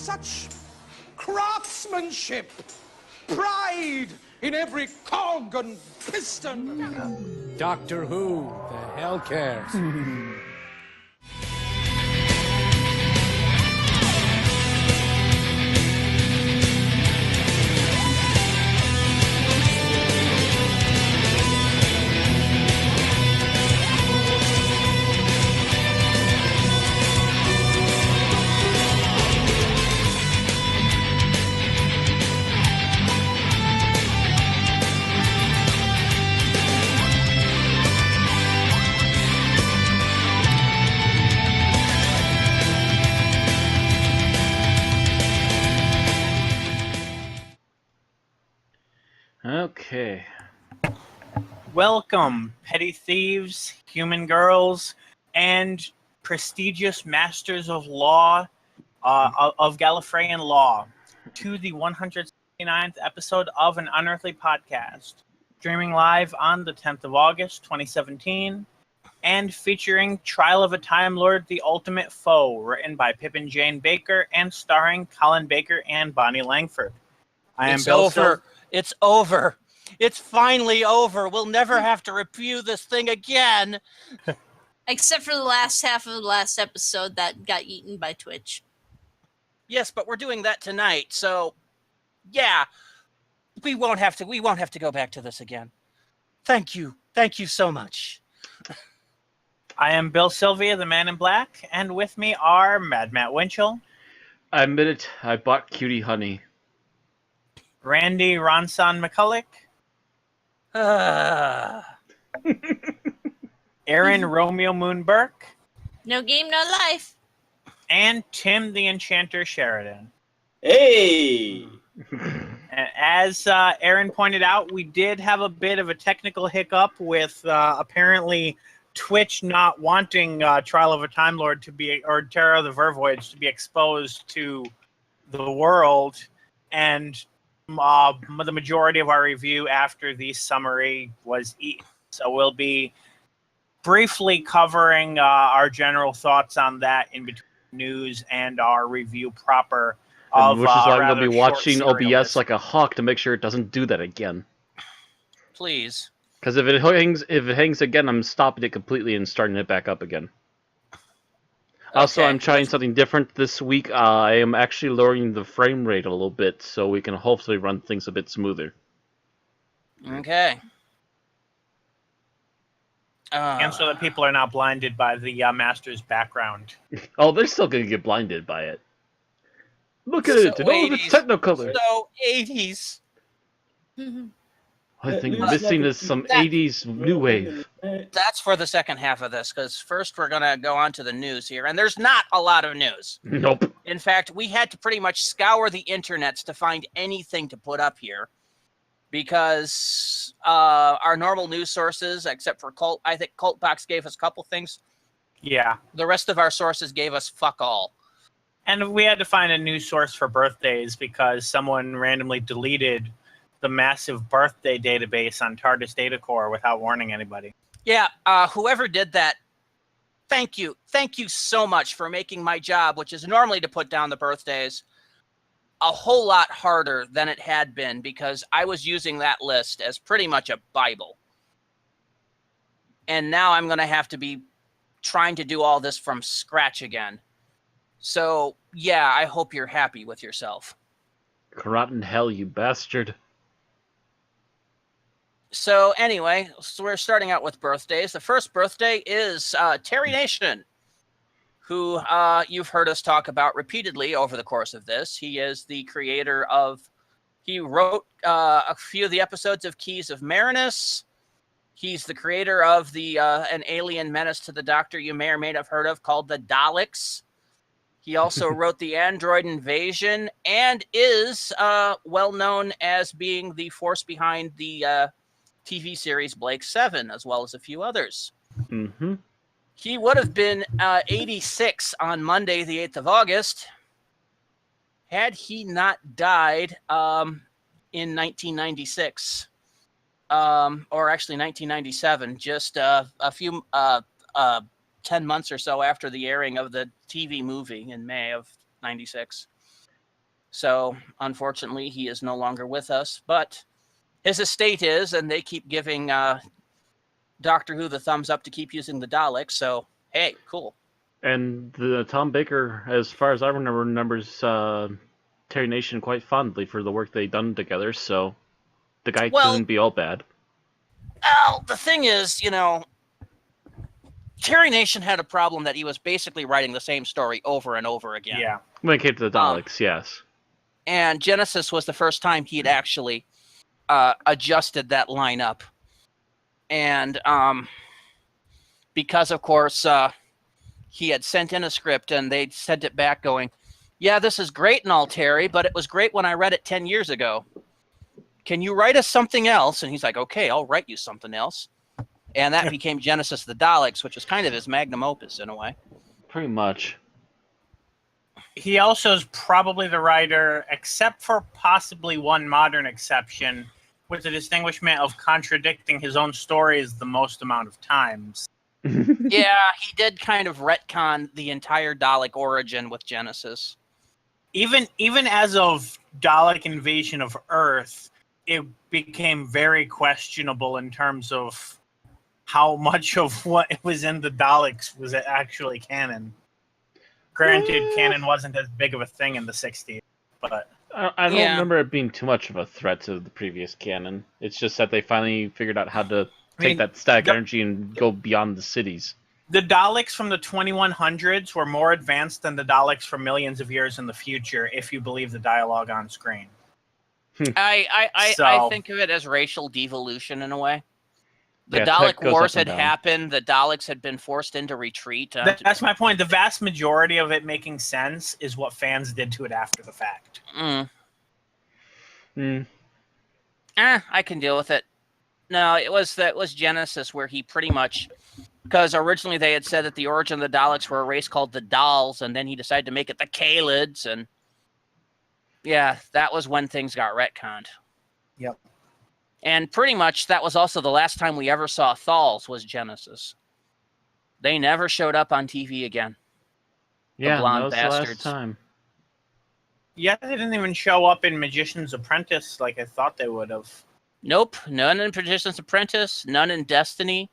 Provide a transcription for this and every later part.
such craftsmanship, pride in every cog and piston. Doctor Who, the hell cares? Okay. Welcome, petty thieves, human girls, and prestigious masters of law, of Gallifreyan law, to the 169th episode of an Unearthly Podcast, streaming live on the 10th of August, 2017, and featuring Trial of a Time Lord, The Ultimate Foe, written by Pippin Jane Baker and starring Colin Baker and Bonnie Langford. It's over. It's over. It's finally over. We'll never have to review this thing again. Except for the last half of the last episode that got eaten by Twitch. Yes, but we're doing that tonight, so yeah. We won't have to go back to this again. Thank you. Thank you so much. I am Bill Sylvia, the Man in Black, and with me are Mad Matt Winchell. I admit it, I bought cutie honey. Randy Ronson McCulloch. Aaron Romeo Moon Burke. No game, no life. And Tim the Enchanter Sheridan. Hey! As Aaron pointed out, we did have a bit of a technical hiccup with apparently Twitch not wanting Trial of a Time Lord to be, or Terror of the Vervoids to be exposed to the world, and the majority of our review after the summary was eaten. So we'll be briefly covering our general thoughts on that in between news and our review proper. Which is why I'm going to be watching OBS like a hawk to make sure it doesn't do that again. Please. Because if it hangs again, I'm stopping it completely and starting it back up again. Also, Okay. I'm trying something different this week. I am actually lowering the frame rate a little bit so we can hopefully run things a bit smoother. Okay. And so that people are not blinded by the Master's background. Oh, they're still going to get blinded by it. Look at it, and all of its 80s. technicolor. So 80s. I think missing is some 80s new wave. That's for the second half of this, because first we're going to go on to the news here, and there's not a lot of news. Nope. In fact, we had to pretty much scour the internets to find anything to put up here, because our normal news sources, except for Cult, I think Cultbox gave us a couple things. Yeah. The rest of our sources gave us fuck all. And we had to find a new source for birthdays because someone randomly deleted the massive birthday database on TARDIS Data Core without warning anybody. Yeah, whoever did that, thank you. Thank you so much for making my job, which is normally to put down the birthdays, a whole lot harder than it had been, because I was using that list as pretty much a Bible. And now I'm going to have to be trying to do all this from scratch again. So, yeah, I hope you're happy with yourself. Rotten hell, you bastard. So anyway, so we're starting out with birthdays. The first birthday is Terry Nation, who you've heard us talk about repeatedly over the course of this. He is the creator of, he wrote a few of the episodes of Keys of Marinus. He's the creator of the an alien menace to the Doctor you may or may not have heard of called the Daleks. He also wrote the Android Invasion and is well known as being the force behind the TV series Blake 7, as well as a few others. Mm-hmm. He would have been 86 on Monday, the 8th of August, had he not died in 1996, or actually 1997, just a few 10 months or so after the airing of the TV movie in May of 96. So, unfortunately, he is no longer with us, but his estate is, and they keep giving Doctor Who the thumbs up to keep using the Daleks, so, hey, cool. And the Tom Baker, as far as I remember, remembers Terry Nation quite fondly for the work they'd done together, so the guy couldn't be all bad. Well, the thing is, Terry Nation had a problem that he was basically writing the same story over and over again. Yeah. When it came to the Daleks, yes. And Genesis was the first time he'd actually adjusted that lineup. And because, of course, he had sent in a script and they'd sent it back going, yeah, this is great and all, Terry, but it was great when I read it 10 years ago. Can you write us something else? And he's like, okay, I'll write you something else. And that became Genesis of the Daleks, which was kind of his magnum opus in a way. Pretty much. He also is probably the writer, except for possibly one modern exception, with the distinguishment of contradicting his own stories the most amount of times. Yeah, he did kind of retcon the entire Dalek origin with Genesis. Even as of Dalek Invasion of Earth, it became very questionable in terms of how much of what was in the Daleks was actually canon. Granted, canon wasn't as big of a thing in the 60s, but... I don't remember it being too much of a threat to the previous canon. It's just that they finally figured out how to take that static energy and go beyond the cities. The Daleks from the 2100s were more advanced than the Daleks from millions of years in the future, if you believe the dialogue on screen. I think of it as racial devolution in a way. The Yeah, Dalek Wars up and had down. happened. The Daleks had been forced into retreat. That's my point. The vast majority of it making sense is what fans did to it after the fact. I can deal with it. No, it was Genesis where he pretty much, because originally they had said that the origin of the Daleks were a race called the Dals, and then he decided to make it the Kalids, and yeah, that was when things got retconned. Yep. And pretty much that was also the last time we ever saw Thals was Genesis. They never showed up on TV again. Yeah, blonde that was bastards. the last time. Yeah, they didn't even show up in Magician's Apprentice like I thought they would have. Nope, none in Magician's Apprentice, none in Destiny.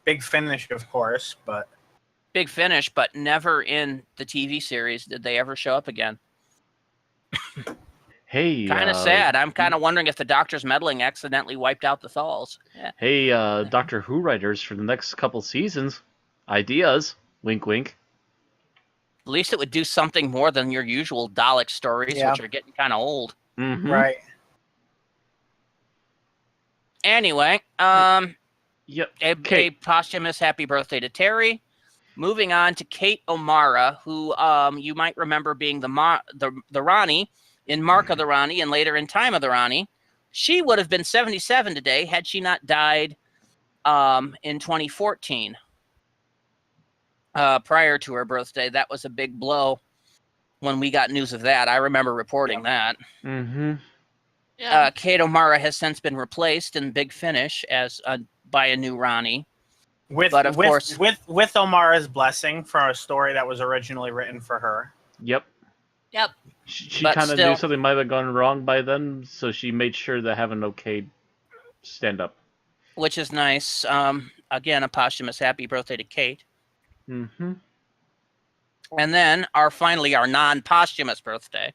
Big Finish, of course, but... Big Finish, but never in the TV series did they ever show up again. Hey, Kind of sad. I'm kind of wondering if the Doctor's meddling accidentally wiped out the Thals. Yeah. Hey, Doctor Who writers for the next couple seasons. Ideas. Wink, wink. At least it would do something more than your usual Dalek stories, which are getting kind of old. Mm-hmm. Right. Anyway, Yep. a posthumous happy birthday to Terry. Moving on to Kate O'Mara, who you might remember being the Ronnie in Mark of the Ronnie and later in Time of the Ronnie. She would have been 77 today had she not died in 2014. Prior to her birthday, that was a big blow when we got news of that. I remember reporting that. Mm-hmm. Yeah. Kate O'Mara has since been replaced in Big Finish as by a new Ronnie. With O'Mara's blessing for a story that was originally written for her. Yep. Yep. She But kind of still- knew something might have gone wrong by then, so she made sure to have an okay stand up. Which is nice. Again, a posthumous happy birthday to Kate. Mm-hmm. And then our non-posthumous birthday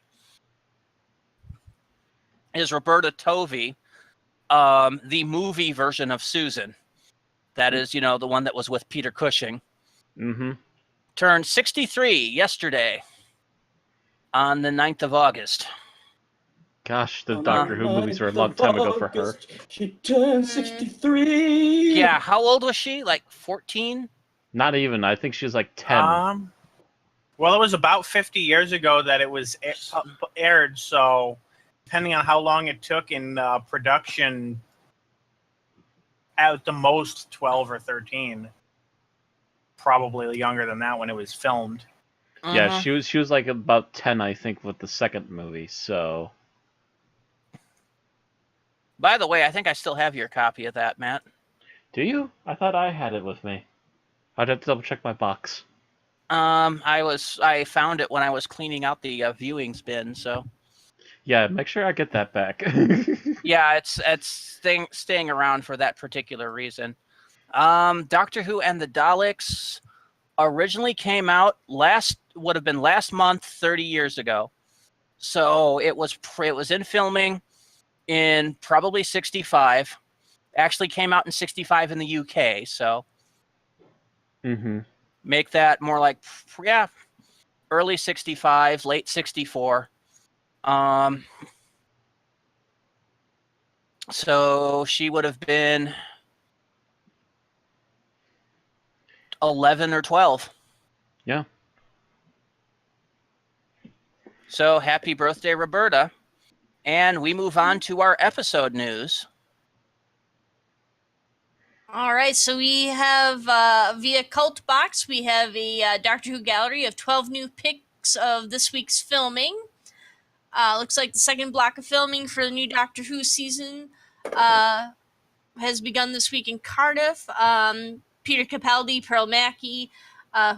is Roberta Tovey, the movie version of Susan. That is, the one that was with Peter Cushing. Mm-hmm. Turned 63 yesterday on the 9th of August. Gosh, the Doctor Who movies were a long time ago for her. She turned 63. Yeah, how old was she? Like 14? Not even. I think she was like 10. Well, it was about 50 years ago that it was aired, so depending on how long it took in production, at the most 12 or 13. Probably younger than that when it was filmed. Yeah, she was like about 10, I think, with the second movie, so... By the way, I think I still have your copy of that, Matt. Do you? I thought I had it with me. I'd have to double check my box. I found it when I was cleaning out the viewings bin. So Yeah, make sure I get that back. yeah, it's staying around for that particular reason. Doctor Who and the Daleks originally came out would have been last month, 30 years ago. So it was in filming in probably 65. Actually came out in 65 in the UK. So make that more like early 65, late 64. So she would have been 11 or 12. Yeah. So happy birthday, Roberta. And we move on to our episode news. All right, so we have via Cult Box, we have a Doctor Who gallery of 12 new pics of this week's filming. Looks like the second block of filming for the new Doctor Who season has begun this week in Cardiff. Peter Capaldi, Pearl Mackie,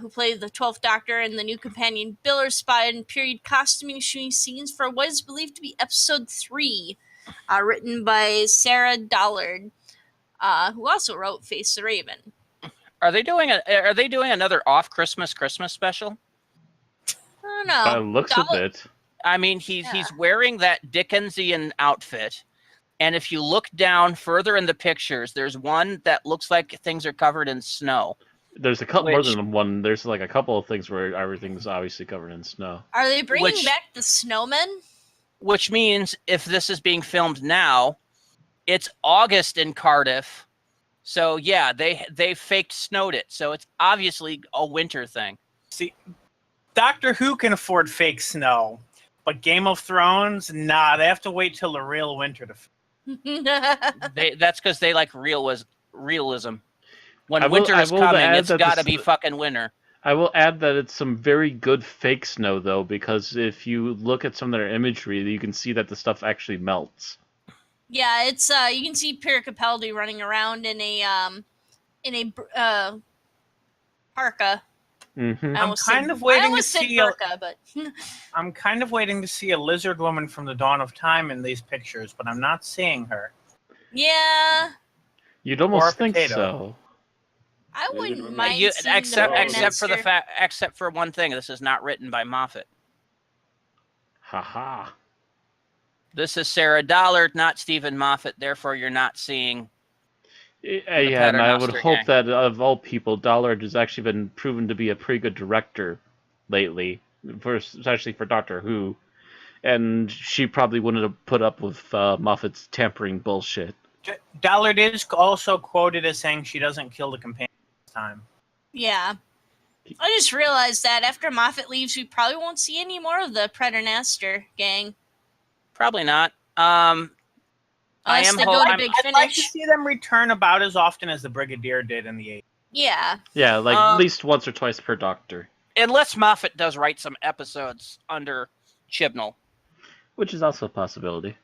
who played the 12th Doctor, and the new companion Bill are spotted in period costuming shooting scenes for what is believed to be episode 3, written by Sarah Dollard, who also wrote Face the Raven. Are they doing another off Christmas special? I don't know. By the looks of it. I mean, he's wearing that Dickensian outfit, and if you look down further in the pictures, there's one that looks like things are covered in snow. There's a couple more than one. There's like a couple of things where everything's obviously covered in snow. Are they bringing back the snowmen? Which means if this is being filmed now, it's August in Cardiff. So yeah, they faked snowed it. So it's obviously a winter thing. See, Doctor Who can afford fake snow, but Game of Thrones, nah, they have to wait till the real winter to. That's because they like realism. When winter is coming, it's got to be fucking winter. I will add that it's some very good fake snow, though, because if you look at some of their imagery, you can see that the stuff actually melts. Yeah, it's you can see Peter Capaldi running around in a parka. Mm-hmm. I'm kind of waiting to see parka, but I'm kind of waiting to see a lizard woman from the dawn of time in these pictures, but I'm not seeing her. Yeah. You'd almost think so. I wouldn't mind seeing except for one thing. This is not written by Moffat. Haha. This is Sarah Dollard, not Stephen Moffat. Therefore, you're not seeing. Yeah, and I would hope that of all people, Dollard has actually been proven to be a pretty good director lately, especially for Doctor Who, and she probably wouldn't have put up with Moffat's tampering bullshit. Dollard is also quoted as saying she doesn't kill the companion this time. Yeah. I just realized that after Moffat leaves, we probably won't see any more of the Preternaster gang. Probably not. I'd like to see them return about as often as the Brigadier did in the 80s. Yeah. Yeah, like at least once or twice per Doctor. Unless Moffat does write some episodes under Chibnall. Which is also a possibility.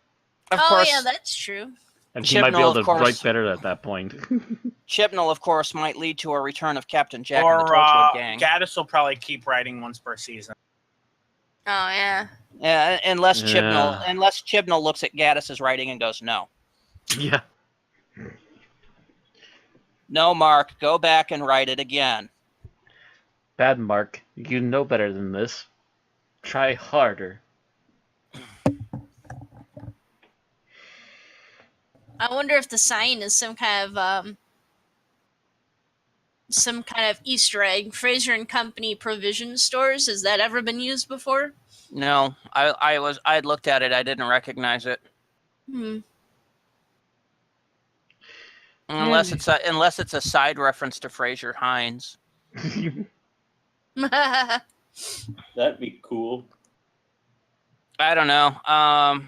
Of course, yeah, that's true. And he might be able to write better at that point. Chibnall, of course, might lead to a return of Captain Jack and the Torchwood Gang. Gaddis will probably keep writing once per season. Oh, yeah. Yeah, unless Chibnall looks at Gaddis's writing and goes, no. Yeah. No, Mark, go back and write it again. Bad Mark, you know better than this. Try harder. I wonder if the sign is some kind of Easter egg. Fraser and Company provision stores. Has that ever been used before? No, I'd looked at it. I didn't recognize it. Unless it's a side reference to Fraser Hines. That'd be cool. I don't know. Oh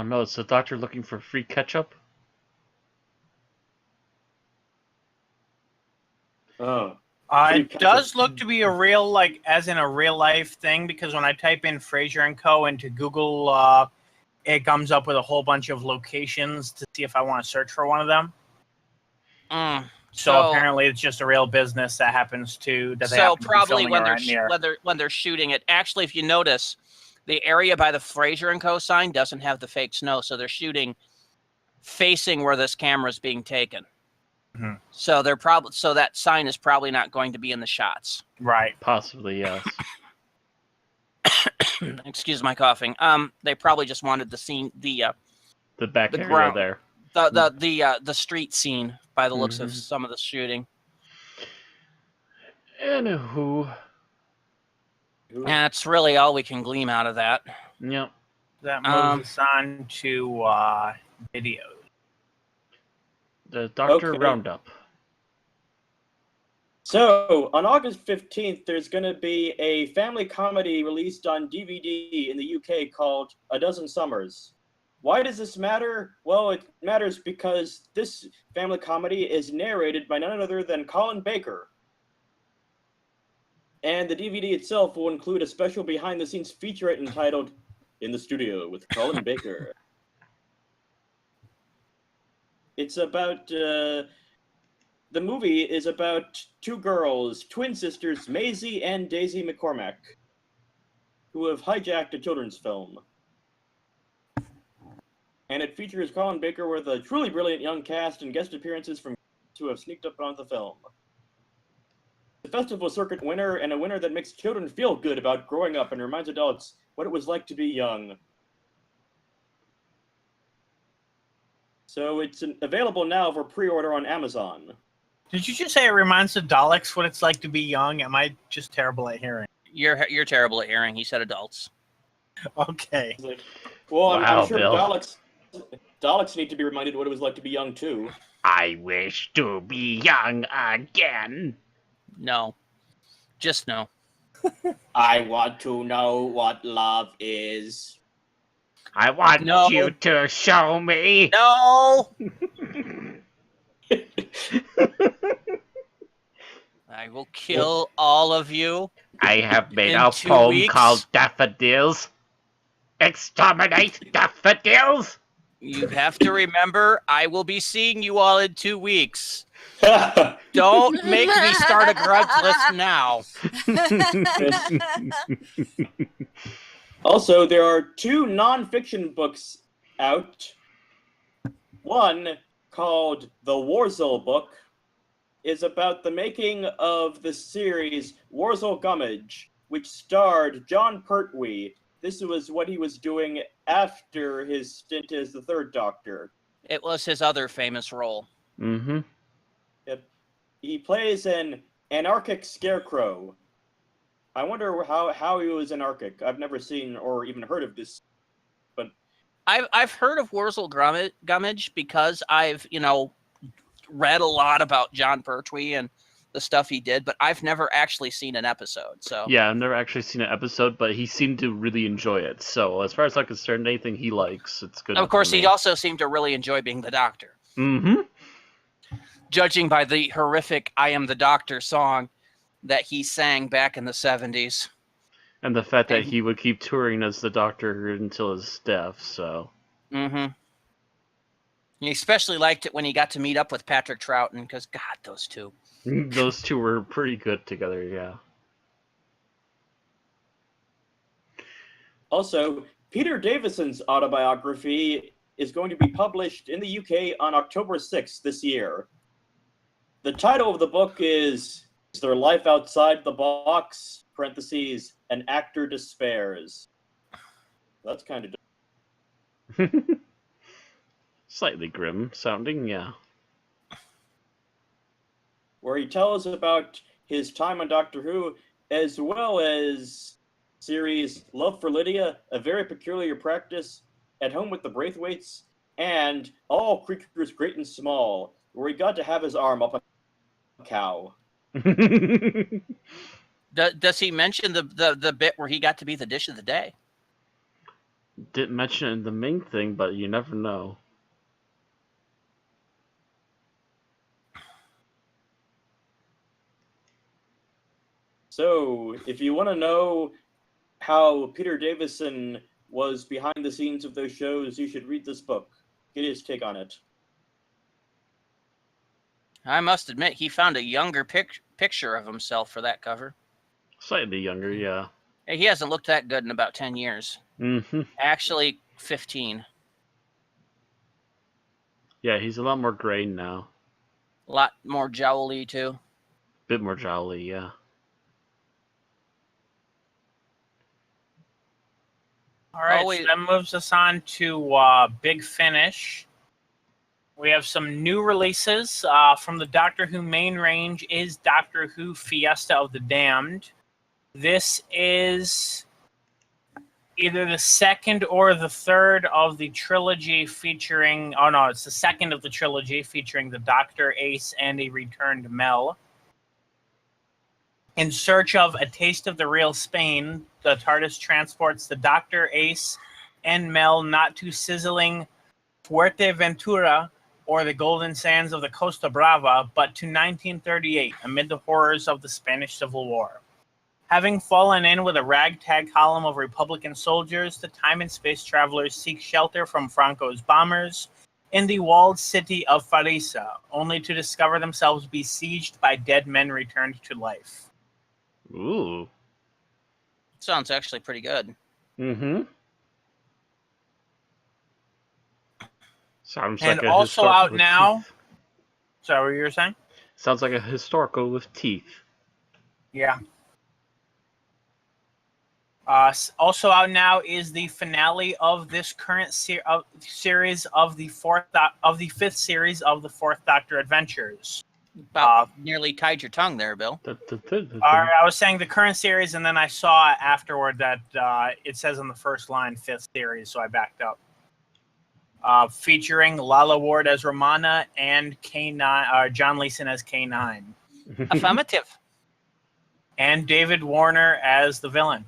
no, it's the Doctor looking for free ketchup? Oh. It does look to be a real, as in a real life thing, because when I type in Fraser and Co. into Google, it comes up with a whole bunch of locations to see if I want to search for one of them. So apparently, it's just a real business that happens to. That they So happen to be probably filming when they're around near. when they're shooting it. Actually, if you notice, the area by the Fraser and Co. sign doesn't have the fake snow, so they're shooting facing where this camera is being taken. Mhm. So so that sign is probably not going to be in the shots. Right. Possibly, yes. Excuse my coughing. They probably just wanted the scene, the back the area ground- there. the street scene by the looks of Mhm. some of the shooting. Anywho. That's really all we can glean out of that. Yep. That moves us on to video. The Doctor Okay. Roundup. So, on August 15th, there's going to be a family comedy released on DVD in the UK called A Dozen Summers. Why does this matter? Well, it matters because this family comedy is narrated by none other than Colin Baker. And the DVD itself will include a special behind-the-scenes featurette entitled In the Studio with Colin Baker. It's about... the movie is about two girls, twin sisters, Maisie and Daisy McCormack, who have hijacked a children's film. And it features Colin Baker with a truly brilliant young cast and guest appearances from who have sneaked up onto the film. The festival circuit winner, and a winner that makes children feel good about growing up and reminds adults what it was like to be young. So it's available now for pre-order on Amazon. Did you just say it reminds the Daleks what it's like to be young? Am I just terrible at hearing? You're terrible at hearing. He said adults. Okay. Well, Wow, I'm sure Bill. Daleks need to be reminded what it was like to be young, too. I wish to be young again. No. Just no. I want to know what love is. I want No. you to show me. No! I will kill all of you. I have made In a 2 poem weeks? called Daffodils. Exterminate daffodils! You have to remember, I will be seeing you all in 2 weeks. Don't make me start a grudge list now. Also, there are two non-fiction books out. One, called The Warzel Book, is about the making of the series Warzel Gummidge, which starred John Pertwee. This was what he was doing after his stint as the Third Doctor. It was his other famous role. Mm-hmm. He plays an anarchic scarecrow. I wonder how he was anarchic. I've never seen or even heard of this. But I've heard of Wurzel Gummidge because I've, read a lot about John Pertwee and the stuff he did, but I've never actually seen an episode. So Yeah, I've never actually seen an episode, but he seemed to really enjoy it. So as far as I'm concerned, anything he likes, it's good. of course, he also seemed to really enjoy being the Doctor. Mm-hmm. Judging by the horrific "I Am the Doctor" song that he sang back in the 70s. And the fact that he would keep touring as the Doctor until his death, so... Mm-hmm. He especially liked it when he got to meet up with Patrick Troughton, because, God, those two. Those two were pretty good together, yeah. also, Peter Davison's autobiography is going to be published in the UK on October 6th this year. The title of the book is Their Life Outside the Box, parentheses, An Actor Despairs. That's kind of... Slightly grim sounding, yeah. Where he tells about his time on Doctor Who, as well as series Love for Lydia, A Very Peculiar Practice, At Home with the Braithwaites, and All Creatures Great and Small, where he got to have his arm up a cow. Does he mention the bit where he got to be the dish of the day? Didn't mention it in the main thing, but you never know. So, if you want to know how Peter Davison was behind the scenes of those shows, you should read this book. Get his take on it. I must admit, he found a younger picture of himself for that cover. Slightly younger, yeah. He hasn't looked that good in about 10 years. Mm-hmm. Actually, 15. Yeah, he's a lot more gray now. A lot more jowly, too. Bit more jolly, yeah. All right, Oh, wait. so that moves us on to Big Finish. We have some new releases from the Doctor Who main range is Doctor Who Fiesta of the Damned. This is either the second or the third of the trilogy featuring... Oh, no, it's the second of the trilogy featuring the Doctor, Ace, and a returned Mel. In search of a taste of the real Spain, the TARDIS transports the Doctor, Ace, and Mel not to sizzling Fuerteventura or the golden sands of the Costa Brava, but to 1938, amid the horrors of the Spanish Civil War. Having fallen in with a ragtag column of Republican soldiers, the time and space travelers seek shelter from Franco's bombers in the walled city of Farisa, only to discover themselves besieged by dead men returned to life. Ooh. Sounds actually pretty good. Mm-hmm. Sounds And like a also historical out with now... teeth. Sorry, what you were saying? Sounds like a historical with teeth. Yeah. Also out now is the finale of this current series of the fifth series of the Fourth Doctor Adventures. About nearly tied your tongue there, Bill. I was saying the current series, and then I saw afterward that it says on the first line fifth series, so I backed up. Featuring Lala Ward as Romana and K9, John Leeson as K9. Affirmative. And David Warner as the villain.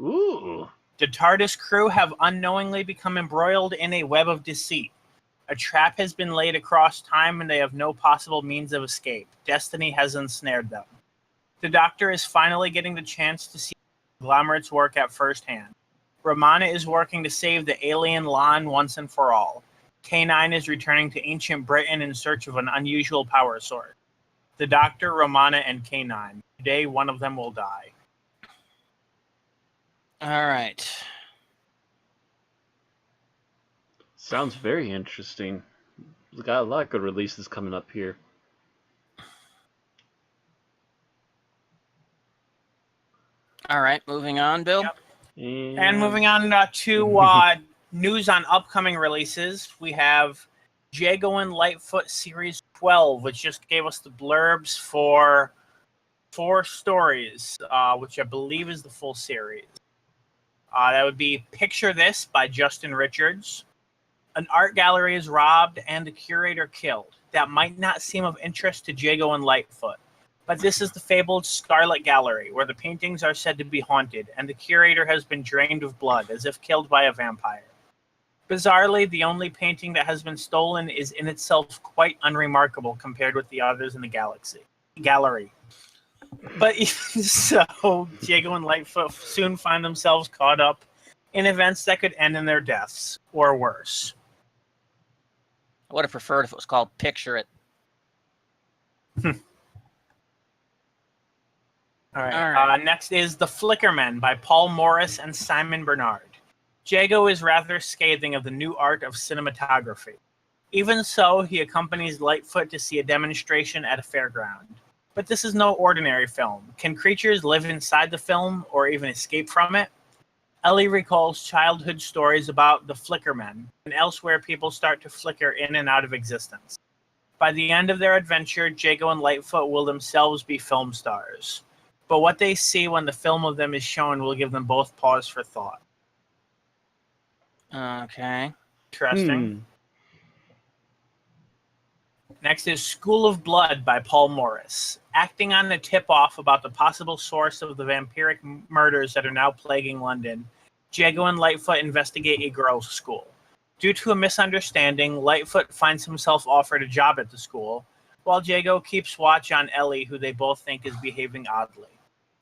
Ooh. The TARDIS crew have unknowingly become embroiled in a web of deceit. A trap has been laid across time and they have no possible means of escape. Destiny has ensnared them. The Doctor is finally getting the chance to see the conglomerate's work at first hand. Romana is working to save the alien Lon once and for all. K9 is returning to ancient Britain in search of an unusual power source. The Doctor, Romana, and K9. Today, one of them will die. All right. Sounds very interesting. We got a lot of good releases coming up here. All right, moving on, Bill. Yep. And moving on to news on upcoming releases, we have Jago and Lightfoot Series 12, which just gave us the blurbs for 4 stories, which I believe is the full series. That would be Picture This by Justin Richards. An art gallery is robbed and the curator killed. That might not seem of interest to Jago and Lightfoot, but this is the fabled Scarlet Gallery, where the paintings are said to be haunted, and the curator has been drained of blood, as if killed by a vampire. Bizarrely, the only painting that has been stolen is in itself quite unremarkable compared with the others in the gallery. But even so, Jago and Lightfoot soon find themselves caught up in events that could end in their deaths, or worse. I would have preferred if it was called Picture It. All right. Next is The Flickermen by Paul Morris and Simon Bernard. Jago is rather scathing of the new art of cinematography. Even so, he accompanies Lightfoot to see a demonstration at a fairground. But this is no ordinary film. Can creatures live inside the film or even escape from it? Ellie recalls childhood stories about the Flickermen, and elsewhere people start to flicker in and out of existence. By the end of their adventure, Jago and Lightfoot will themselves be film stars. But what they see when the film of them is shown will give them both pause for thought. Okay. Interesting. Next is School of Blood by Paul Morris. Acting on the tip-off about the possible source of the vampiric murders that are now plaguing London, Jago and Lightfoot investigate a girls' school. Due to a misunderstanding, Lightfoot finds himself offered a job at the school, while Jago keeps watch on Ellie, who they both think is behaving oddly.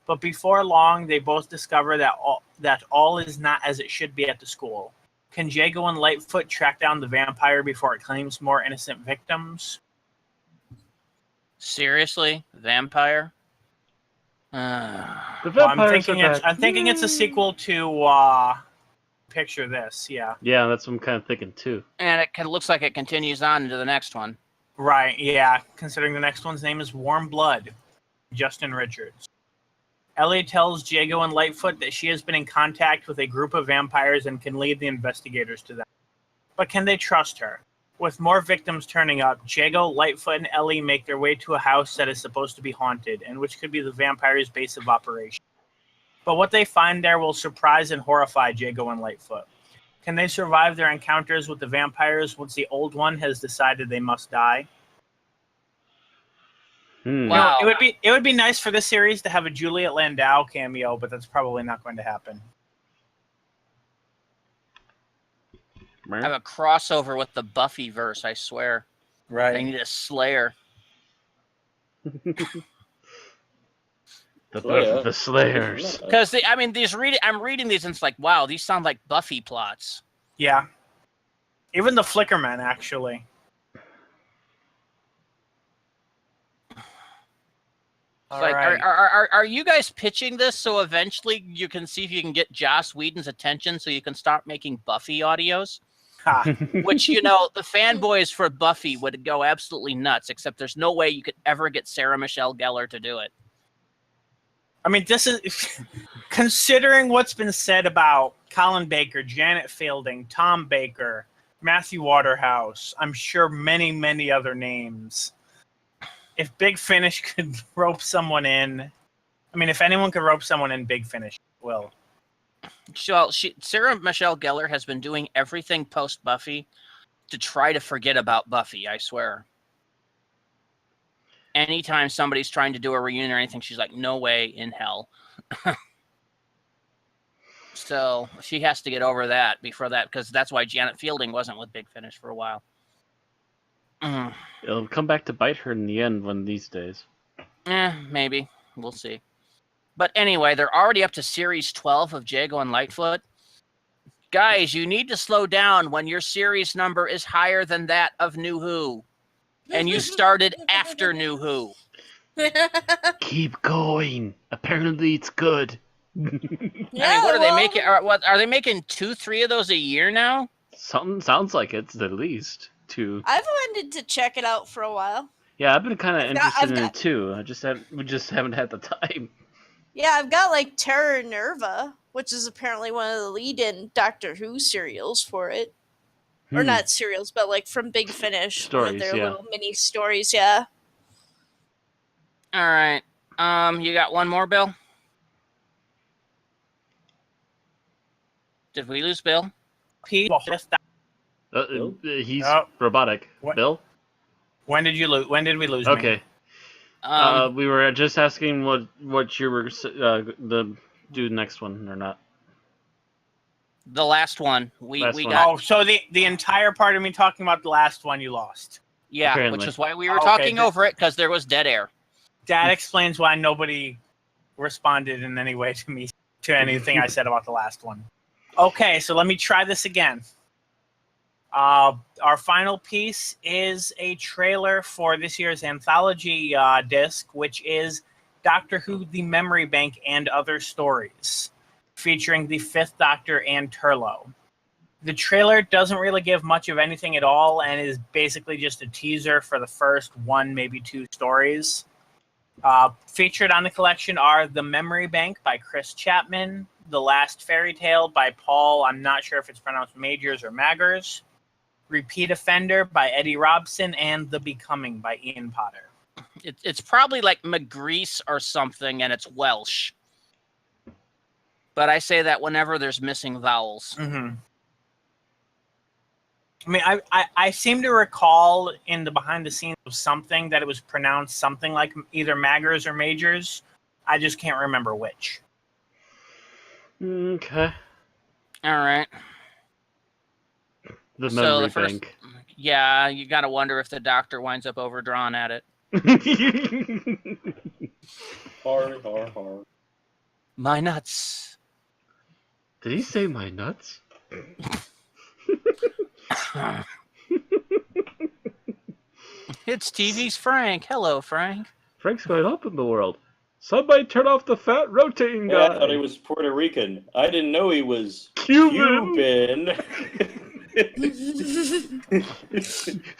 But before long, they both discover that all is not as it should be at the school. Can Jago and Lightfoot track down the vampire before it claims more innocent victims? Seriously? Vampire? The Well, vampires are back. I'm thinking it's a sequel to Picture This. Yeah. Yeah, that's what I'm kind of thinking too. And it looks like it continues on into the next one. Right. Yeah. Considering the next one's name is Warm Blood. Justin Richards. Ellie tells Jago and Lightfoot that she has been in contact with a group of vampires and can lead the investigators to them. But can they trust her? With more victims turning up, Jago, Lightfoot, and Ellie make their way to a house that is supposed to be haunted, and which could be the vampires' base of operation. But what they find there will surprise and horrify Jago and Lightfoot. Can they survive their encounters with the vampires once the old one has decided they must die? Wow. You know, it would be nice for this series to have a Juliet Landau cameo, but that's probably not going to happen. Have a crossover with the Buffy verse, I swear. Right. They need a Slayer. The Slayers. Because I'm reading these and it's like, wow, these sound like Buffy plots. Yeah. Even the Flickerman, actually. It's like, are you guys pitching this so eventually you can see if you can get Joss Whedon's attention so you can start making Buffy audios? Which, you know, the fanboys for Buffy would go absolutely nuts, except there's no way you could ever get Sarah Michelle Gellar to do it. I mean, this is considering what's been said about Colin Baker, Janet Fielding, Tom Baker, Matthew Waterhouse, I'm sure many, many other names. If Big Finish could rope someone in, I mean, if anyone could rope someone in, Big Finish will. So Sarah Michelle Gellar has been doing everything post Buffy to try to forget about Buffy, I swear. Anytime somebody's trying to do a reunion or anything, she's like, no way in hell. So she has to get over that before that, because that's why Janet Fielding wasn't with Big Finish for a while. It'll come back to bite her in the end one of these days. Maybe. We'll see. But anyway, they're already up to series 12 of Jago and Lightfoot. Guys, you need to slow down when your series number is higher than that of New Who. And you started after New Who. Keep going. Apparently it's good. I mean, what are they making? Are they making 2-3 of those a year now? Something sounds like it's at least 2. I've wanted to check it out for a while. Yeah, I've been kind of interested in I've it too. We just haven't had the time. Yeah, I've got like Terra Nerva, which is apparently one of the lead-in Doctor Who serials for it. Or not serials, but like from Big Finish. Stories, one of their yeah. little mini stories, yeah. All right. You got one more, Bill? Did we lose Bill? Pete, He's robotic. What? Bill? when did you lose? When did we lose? Me? Okay. We were just asking what you were do next one or not. The last one. We Last one. got. Oh, so the entire part of me talking about the last one you lost. Yeah, Apparently. which is why we were Okay, talking over it, because there was dead air. That explains why nobody responded in any way to me to anything I said about the last one. Okay, so let me try this again. Our final piece is a trailer for this year's anthology disc, which is Doctor Who: The Memory Bank and Other Stories, featuring the Fifth Doctor and Turlough. The trailer doesn't really give much of anything at all and is basically just a teaser for the first one, maybe 2 stories. Featured on the collection are The Memory Bank by Chris Chapman, The Last Fairy Tale by Paul, I'm not sure if it's pronounced Majors or Maggers, Repeat Offender by Eddie Robson, and The Becoming by Ian Potter. It's probably like McGrease or something, and it's Welsh. But I say that whenever there's missing vowels. Mm-hmm. I mean, I seem to recall in the behind the scenes of something that it was pronounced something like either Maggers or Majors. I just can't remember which. Okay. All right. The memory first, bank. Yeah, you got to wonder if the Doctor winds up overdrawn at it. Har. My nuts. Did he say my nuts? It's TV's Frank. Hello, Frank. Frank's going up in the world. Somebody turn off the fat rotating guy. Yeah, I thought he was Puerto Rican. I didn't know he was Cuban.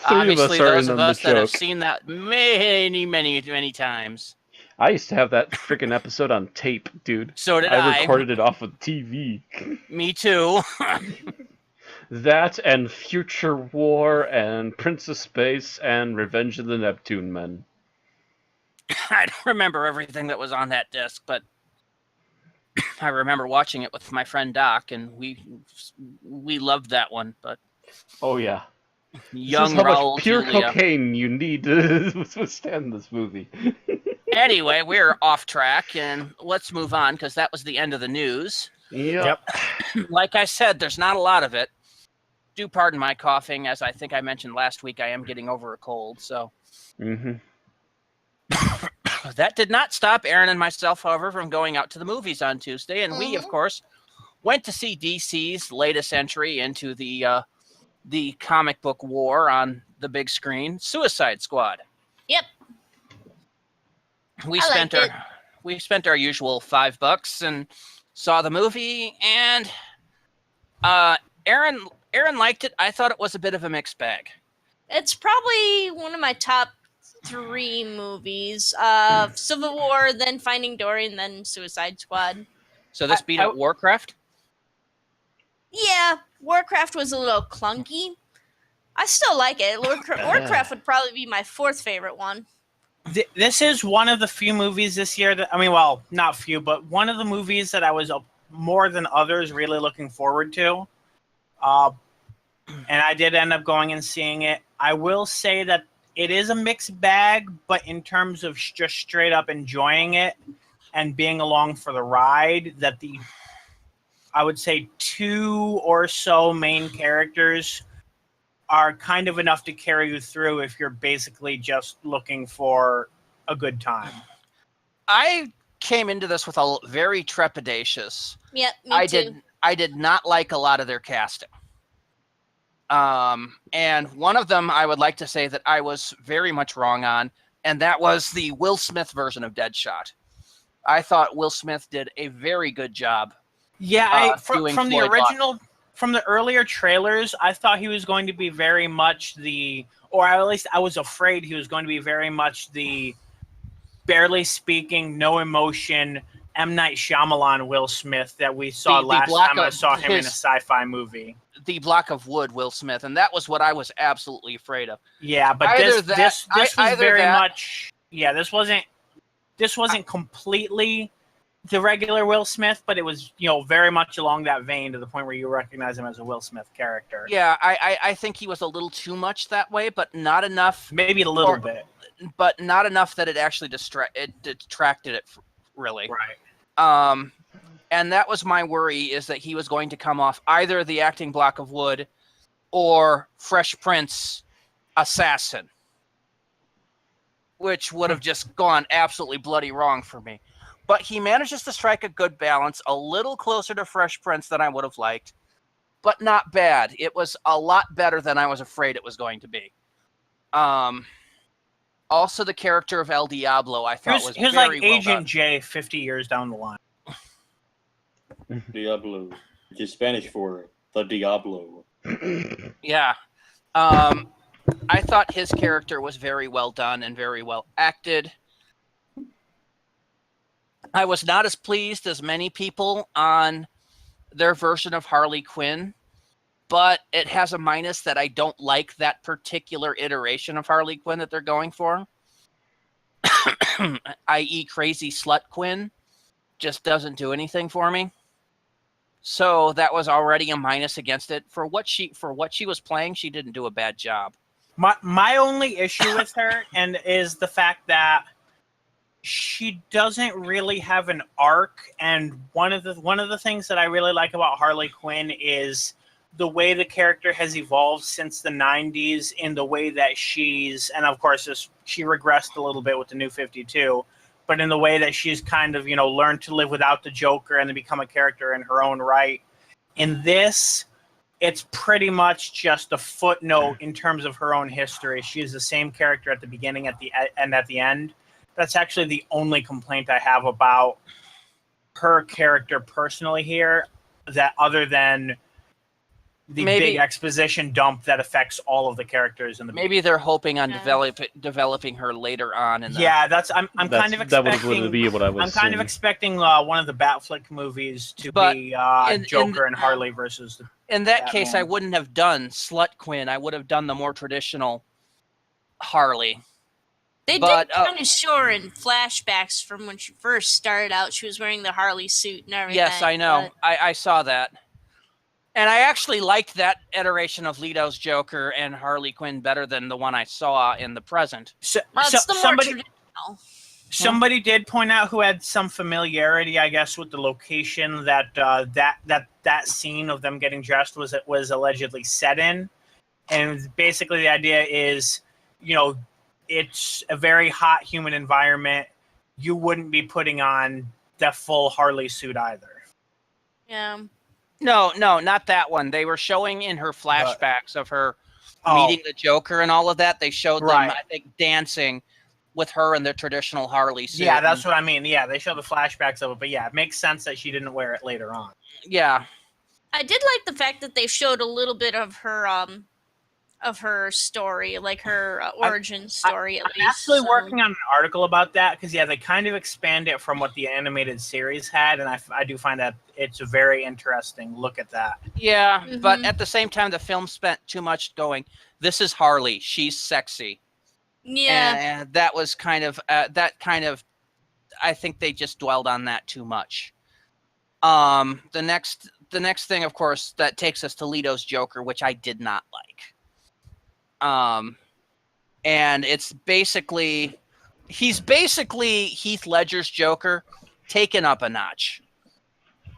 Obviously, those of us that have joke. seen that many times. I used to have that freaking episode on tape, dude. So did I recorded it off of TV. Me too. That and Future War and Prince of Space and Revenge of the Neptune Men. I don't remember everything that was on that disc, but I remember watching it with my friend Doc, and we loved that one. But oh yeah, young this is how Raul much pure Julia. cocaine you need to withstand this movie. Anyway, we're off track, and let's move on because that was the end of the news. Yep. Like I said, there's not a lot of it. Do pardon my coughing, as I think I mentioned last week. I am getting over a cold, so. Mm-hmm. That did not stop Aaron and myself, however, from going out to the movies on Tuesday, and we, of course, went to see DC's latest entry into the comic book war on the big screen, Suicide Squad. Yep. We spent our usual $5 and saw the movie, and Aaron liked it. I thought it was a bit of a mixed bag. It's probably one of my top 3 movies. Civil War, then Finding Dory, and then Suicide Squad. So this beat out Warcraft? Yeah, Warcraft was a little clunky. I still like it. Warcraft would probably be my 4th favorite one. This is one of the few movies this year that, I mean, well, not few, but one of the movies that I was more than others really looking forward to. And I did end up going and seeing it. I will say that it is a mixed bag, but in terms of just straight up enjoying it and being along for the ride, that I would say 2 or so main characters are kind of enough to carry you through if you're basically just looking for a good time. I came into this with a very trepidatious. Yep, me too. I did not like a lot of their casting. And one of them I would like to say that I was very much wrong on, and that was the Will Smith version of Deadshot. I thought Will Smith did a very good job. Yeah, from the original, Locke. From the earlier trailers, I thought he was going to be very much or at least I was afraid he was going to be very much the barely speaking, no emotion, M. Night Shyamalan Will Smith that we saw last time I saw him in a sci-fi movie. The block of wood Will Smith, and that was what I was absolutely afraid of. Yeah, but this was very much. Yeah, this wasn't completely the regular Will Smith, but it was, very much along that vein to the point where you recognize him as a Will Smith character. Yeah, I think he was a little too much that way, but not enough. Maybe a little bit, but not enough that it actually detracted it really. Right. And that was my worry, is that he was going to come off either the acting block of wood or Fresh Prince assassin, which would have just gone absolutely bloody wrong for me. But he manages to strike a good balance, a little closer to Fresh Prince than I would have liked, but not bad. It was a lot better than I was afraid it was going to be. Also, the character of El Diablo, I thought was very well done. He was like Agent J 50 years down the line. Diablo, which is Spanish for the Diablo. Yeah. I thought his character was very well done and very well acted. I was not as pleased as many people on their version of Harley Quinn, but it has a minus that I don't like that particular iteration of Harley Quinn that they're going for, i.e. Crazy Slut Quinn. Just doesn't do anything for me. So that was already a minus against it. For what she was playing, she didn't do a bad job. My only issue with her is the fact that she doesn't really have an arc, and one of the things that I really like about Harley Quinn is the way the character has evolved since the 90s, in the way that and of course she regressed a little bit with the New 52, but in the way that she's kind of, learned to live without the Joker and then become a character in her own right. In this, it's pretty much just a footnote in terms of her own history. She is the same character at the beginning, and at the end. That's actually the only complaint I have about her character personally here, that other than the big exposition dump that affects all of the characters in the maybe they're hoping on developing her later on. I'm kind of expecting one of the Batfleck movies to be Joker and Harley versus. In that case, I wouldn't have done Slut Quinn. I would have done the more traditional Harley. They did kind of show her in flashbacks from when she first started out. She was wearing the Harley suit and everything. Yes, I know. I saw that. And I actually liked that iteration of Leto's Joker and Harley Quinn better than the one I saw in the present. Somebody did point out who had some familiarity, I guess, with the location that that scene of them getting dressed was allegedly set in. And basically the idea is, it's a very hot, humid environment. You wouldn't be putting on the full Harley suit either. Yeah. No, not that one. They were showing in her flashbacks of her meeting the Joker and all of that. They showed them, I think, dancing with her in the traditional Harley suit. Yeah, that's what I mean. Yeah, they show the flashbacks of it. But yeah, it makes sense that she didn't wear it later on. Yeah. I did like the fact that they showed a little bit of her story, like her origin story, at least. I'm actually working on an article about that, because, they kind of expand it from what the animated series had, and I do find that it's a very interesting look at that. Yeah, but at the same time, the film spent too much going, this is Harley, she's sexy. Yeah. And that was kind of, I think they just dwelled on that too much. The next thing, of course, that takes us to Leto's Joker, which I did not like. And he's basically Heath Ledger's Joker taken up a notch.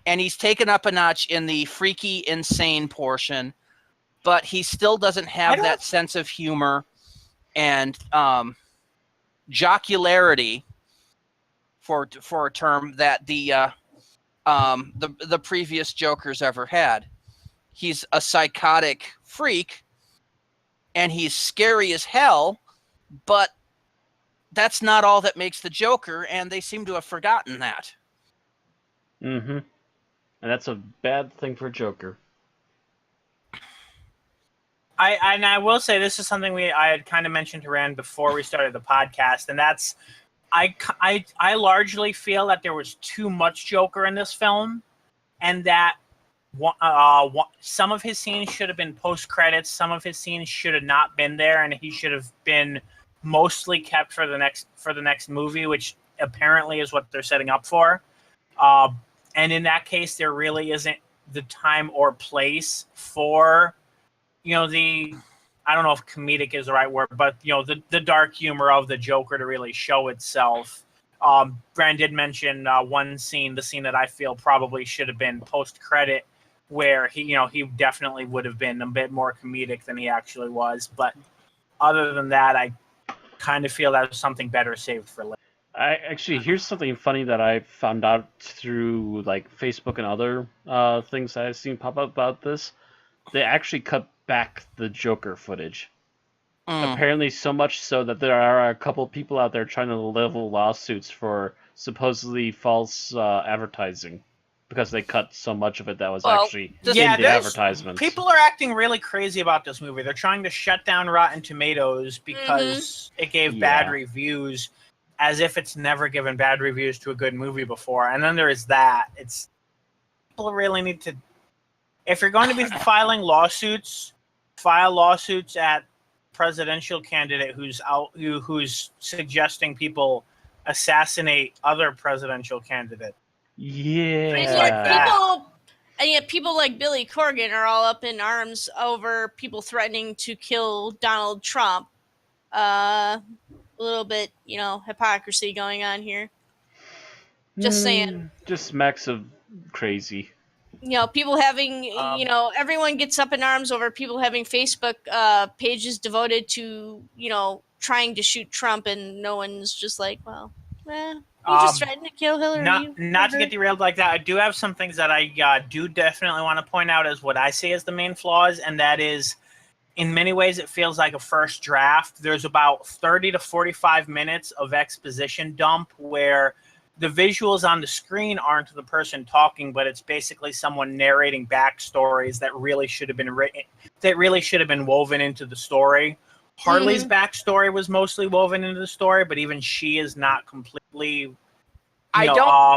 And he's taken up a notch in the freaky, insane portion, but he still doesn't have that sense of humor and jocularity, for a term, that the previous Jokers ever had. He's a psychotic freak, and he's scary as hell, but that's not all that makes the Joker, and they seem to have forgotten that. Mm-hmm. And that's a bad thing for Joker. I will say this is something I had kind of mentioned to Rand before we started the podcast, and that's I largely feel that there was too much Joker in this film, and that some of his scenes should have been post credits, some of his scenes should have not been there, and he should have been mostly kept for the next movie, which apparently is what they're setting up for. And in that case, there really isn't the time or place for, I don't know if comedic is the right word, but the dark humor of the Joker to really show itself. Brand did mention one scene, the scene that I feel probably should have been post credit, where he definitely would have been a bit more comedic than he actually was. But other than that, I kind of feel that was something better saved for later. Here's something funny that I found out through Facebook and other things that I've seen pop up about this. They actually cut back the Joker footage. Apparently so much so that there are a couple people out there trying to level lawsuits for supposedly false advertising, because they cut so much of it that was actually in the advertisements. People are acting really crazy about this movie. They're trying to shut down Rotten Tomatoes because it gave bad reviews, as if it's never given bad reviews to a good movie before. And then there is that. People really need to, if you're going to be filing lawsuits, file lawsuits at presidential candidate who's suggesting people assassinate other presidential candidates. Yeah. And yet people like Billy Corgan are all up in arms over people threatening to kill Donald Trump. A little bit, hypocrisy going on here. Just saying. Just smacks of crazy. People having, everyone gets up in arms over people having Facebook pages devoted to, trying to shoot Trump, and no one's just like, well, just threatened to kill Hillary. Not to get derailed like that, I do have some things that I do definitely want to point out as what I see as the main flaws, and that is, in many ways, it feels like a first draft. There's about 30 to 45 minutes of exposition dump where the visuals on the screen aren't the person talking, but it's basically someone narrating backstories that really should have been written, that really should have been woven into the story. Harley's backstory was mostly woven into the story, but even she is not completely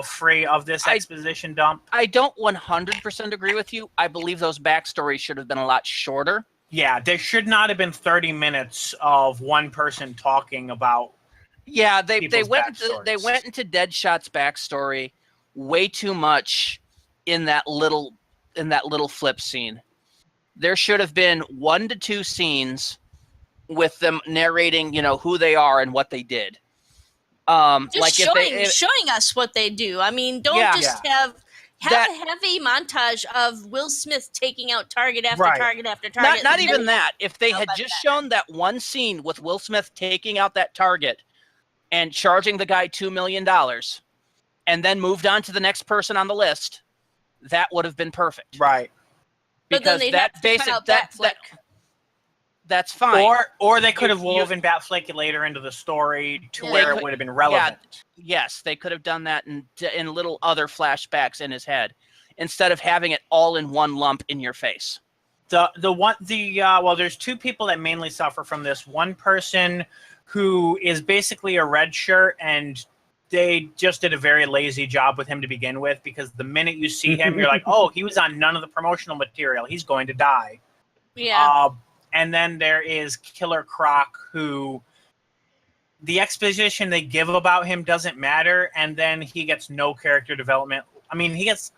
free of this exposition dump. I don't 100% agree with you. I believe those backstories should have been a lot shorter. Yeah, there should not have been 30 minutes of one person talking about. Yeah, they went into Deadshot's backstory way too much in that little flip scene. There should have been 1 to 2 scenes with them narrating, who they are and what they did. Just showing us what they do. I mean, don't have a heavy montage of Will Smith taking out target after target after target. Not even that. If they had just shown that one scene with Will Smith taking out that target and charging the guy $2 million and then moved on to the next person on the list, that would have been perfect. Right. But then they that's fine. Or they could have woven Batfleck later into the story to where it would have been relevant. Yes, they could have done that in little other flashbacks in his head instead of having it all in one lump in your face. There's 2 people that mainly suffer from this. One person who is basically a red shirt, and they just did a very lazy job with him to begin with, because the minute you see him, you're like, oh, he was on none of the promotional material. He's going to die. Yeah. And then there is Killer Croc, who the exposition they give about him doesn't matter, and then he gets no character development. I mean, he gets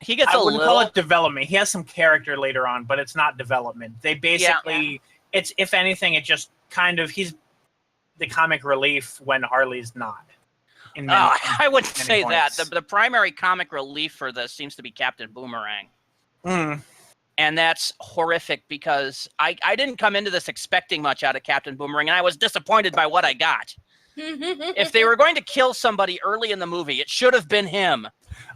I wouldn't call it development. He has some character later on, but it's not development. They basically, it's, if anything, it just kind of, he's the comic relief when Harley's not. I wouldn't say that. The primary comic relief for this seems to be Captain Boomerang. And that's horrific because I didn't come into this expecting much out of Captain Boomerang, and I was disappointed by what I got. If they were going to kill somebody early in the movie, it should have been him.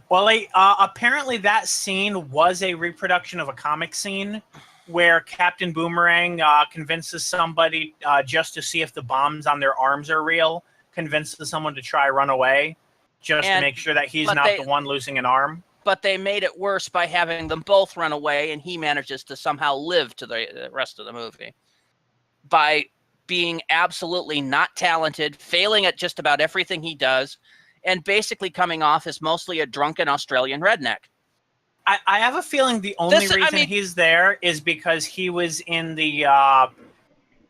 Well, apparently that scene was a reproduction of a comic scene where Captain Boomerang convinces somebody just to see if the bombs on their arms are real, convinces someone to try run away just to make sure that he's not the one losing an arm. But they made it worse by having them both run away, and he manages to somehow live to the rest of the movie by being absolutely not talented, failing at just about everything he does, and basically coming off as mostly a drunken Australian redneck. I have a feeling the only reason he's there is because he was in John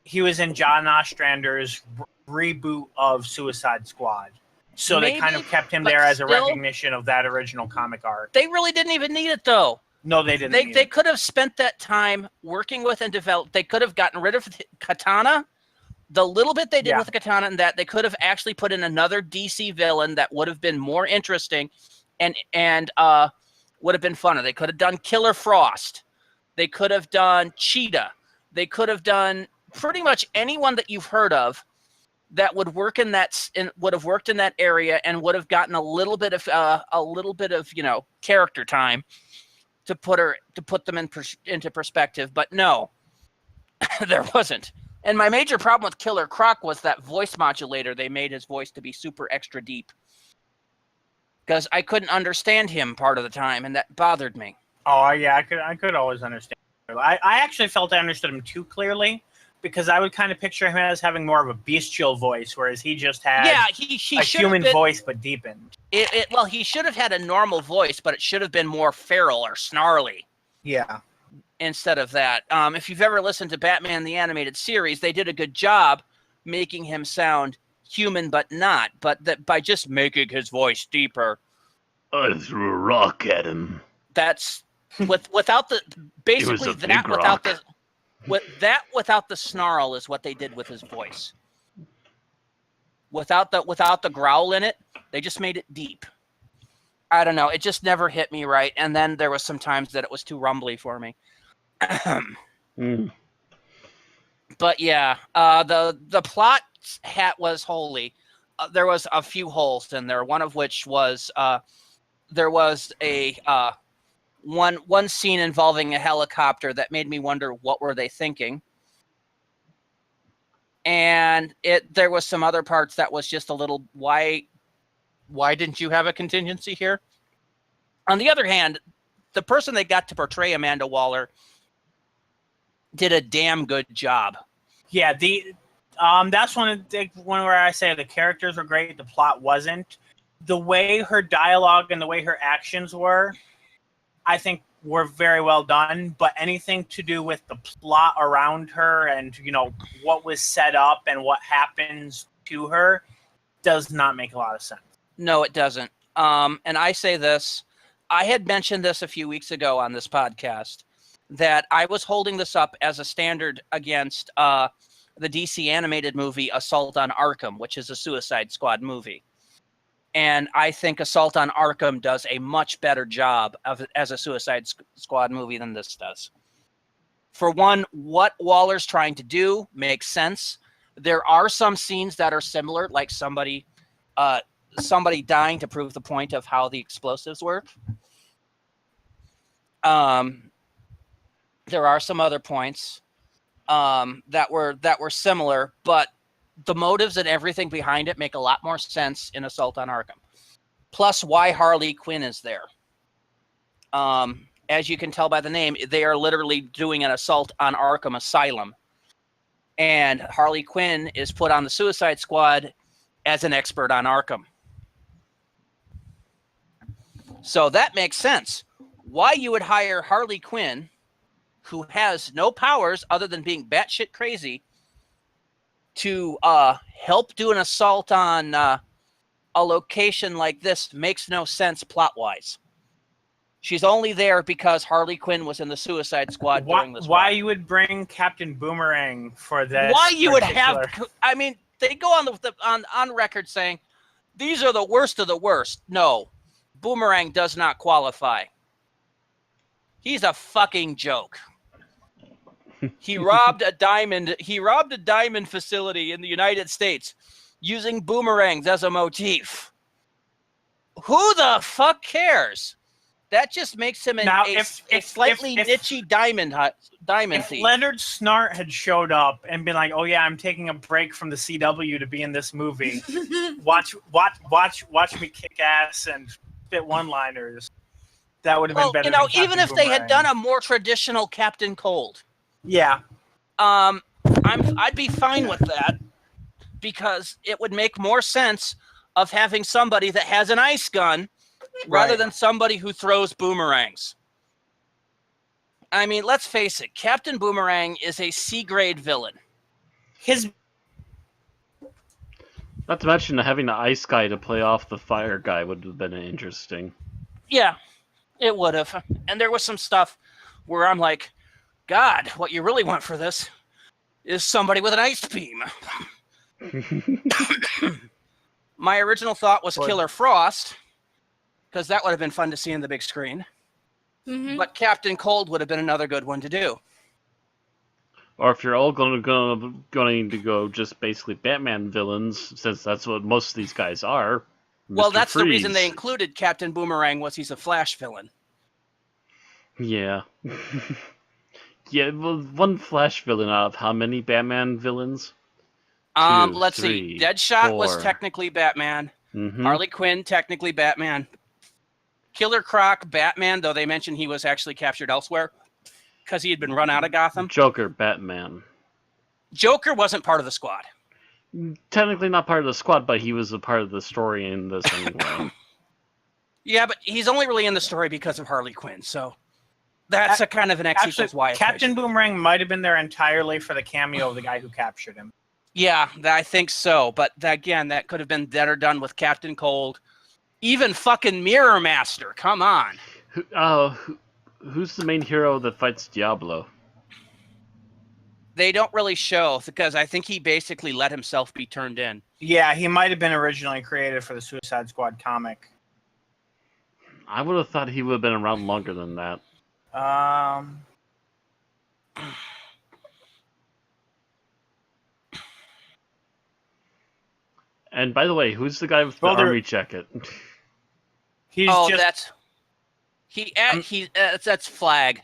Ostrander's reboot of Suicide Squad. So they kind of kept him there as a recognition of that original comic art. They really didn't even need it, though. No, they didn't. They could have spent that time working with and developed. They could have gotten rid of Katana. The little bit they did with the Katana, and that they could have actually put in another DC villain that would have been more interesting, and would have been funner. They could have done Killer Frost. They could have done Cheetah. They could have done pretty much anyone that you've heard of that would work would have worked in that area and would have gotten a little bit of character time to put them into perspective. But no, there wasn't. And my major problem with Killer Croc was that voice modulator. They made his voice to be super extra deep because I couldn't understand him part of the time, and that bothered me. Oh yeah, I could always understand. I actually felt I understood him too clearly, because I would kind of picture him as having more of a bestial voice, whereas he just had a human voice but deepened. Well, he should have had a normal voice, but it should have been more feral or snarly. Yeah. Instead of that. If you've ever listened to Batman the Animated Series, they did a good job making him sound human but not, but that by just making his voice deeper. I threw a rock at him. That's without the basically that without the without the snarl is what they did with his voice. Without the growl in it, they just made it deep. I don't know. It just never hit me right. And then there was some times that it was too rumbly for me. But yeah, the plot hat was holy. there was a few holes in there. One of which was there was a one scene involving a helicopter that made me wonder what were they thinking. And there was some other parts that was just a little why didn't you have a contingency here? On the other hand, the person they got to portray Amanda Waller did a damn good job. Yeah, that's one where I say the characters were great, the plot wasn't. The way her dialogue and the way her actions were, I think were very well done, but anything to do with the plot around her and, what was set up and what happens to her does not make a lot of sense. No, it doesn't. And I say this, I had mentioned this a few weeks ago on this podcast, that I was holding this up as a standard against the DC animated movie Assault on Arkham, which is a Suicide Squad movie. And I think Assault on Arkham does a much better job as a Suicide Squad movie than this does. For one, what Waller's trying to do makes sense. There are some scenes that are similar, like somebody dying to prove the point of how the explosives work. There are some other points that were similar, but the motives and everything behind it make a lot more sense in Assault on Arkham. Plus, why Harley Quinn is there. As you can tell by the name, they are literally doing an assault on Arkham Asylum. And Harley Quinn is put on the Suicide Squad as an expert on Arkham. So that makes sense. Why you would hire Harley Quinn, who has no powers other than being batshit crazy, to help do an assault on a location like this makes no sense plot-wise. She's only there because Harley Quinn was in the Suicide Squad during this. Why you would bring Captain Boomerang for this? Why you would have? I mean, they go on record saying these are the worst of the worst. No, Boomerang does not qualify. He's a fucking joke. He robbed a diamond facility in the United States using boomerangs as a motif. Who the fuck cares? That just makes him a slightly niche diamond thief. If Leonard Snart had showed up and been like, "Oh yeah, I'm taking a break from the CW to be in this movie. watch me kick ass and spit one-liners," that would have been better. Even if they had done a more traditional Captain Cold. Yeah. I'd be fine with that because it would make more sense of having somebody that has an ice gun rather than somebody who throws boomerangs. I mean, let's face it, Captain Boomerang is a C-grade villain. Not to mention having the ice guy to play off the fire guy would have been interesting. Yeah, it would have. And there was some stuff where I'm like, God, what you really want for this is somebody with an ice beam. My original thought was Killer Frost, because that would have been fun to see in the big screen. Mm-hmm. But Captain Cold would have been another good one to do. Or if you're all going to go just basically Batman villains, since that's what most of these guys are. Well, that's the reason they included Captain Boomerang, was he's a Flash villain. Yeah. Yeah, well, one Flash villain out of how many Batman villains? Let's see. Deadshot was technically Batman. Mm-hmm. Harley Quinn, technically Batman. Killer Croc, Batman, though they mentioned he was actually captured elsewhere because he had been run out of Gotham. Joker, Batman. Joker wasn't part of the squad. Technically not part of the squad, but he was a part of the story in this anyway. Yeah, but he's only really in the story because of Harley Quinn, so that's a kind of an X equals Y. Captain Boomerang might have been there entirely for the cameo of the guy who captured him. Yeah, I think so. But again, that could have been better done with Captain Cold. Even fucking Mirror Master. Come on. Who's the main hero that fights Diablo? They don't really show, because I think he basically let himself be turned in. Yeah, he might have been originally created for the Suicide Squad comic. I would have thought he would have been around longer than that. And by the way, who's the guy with the army jacket? He's that's Flag.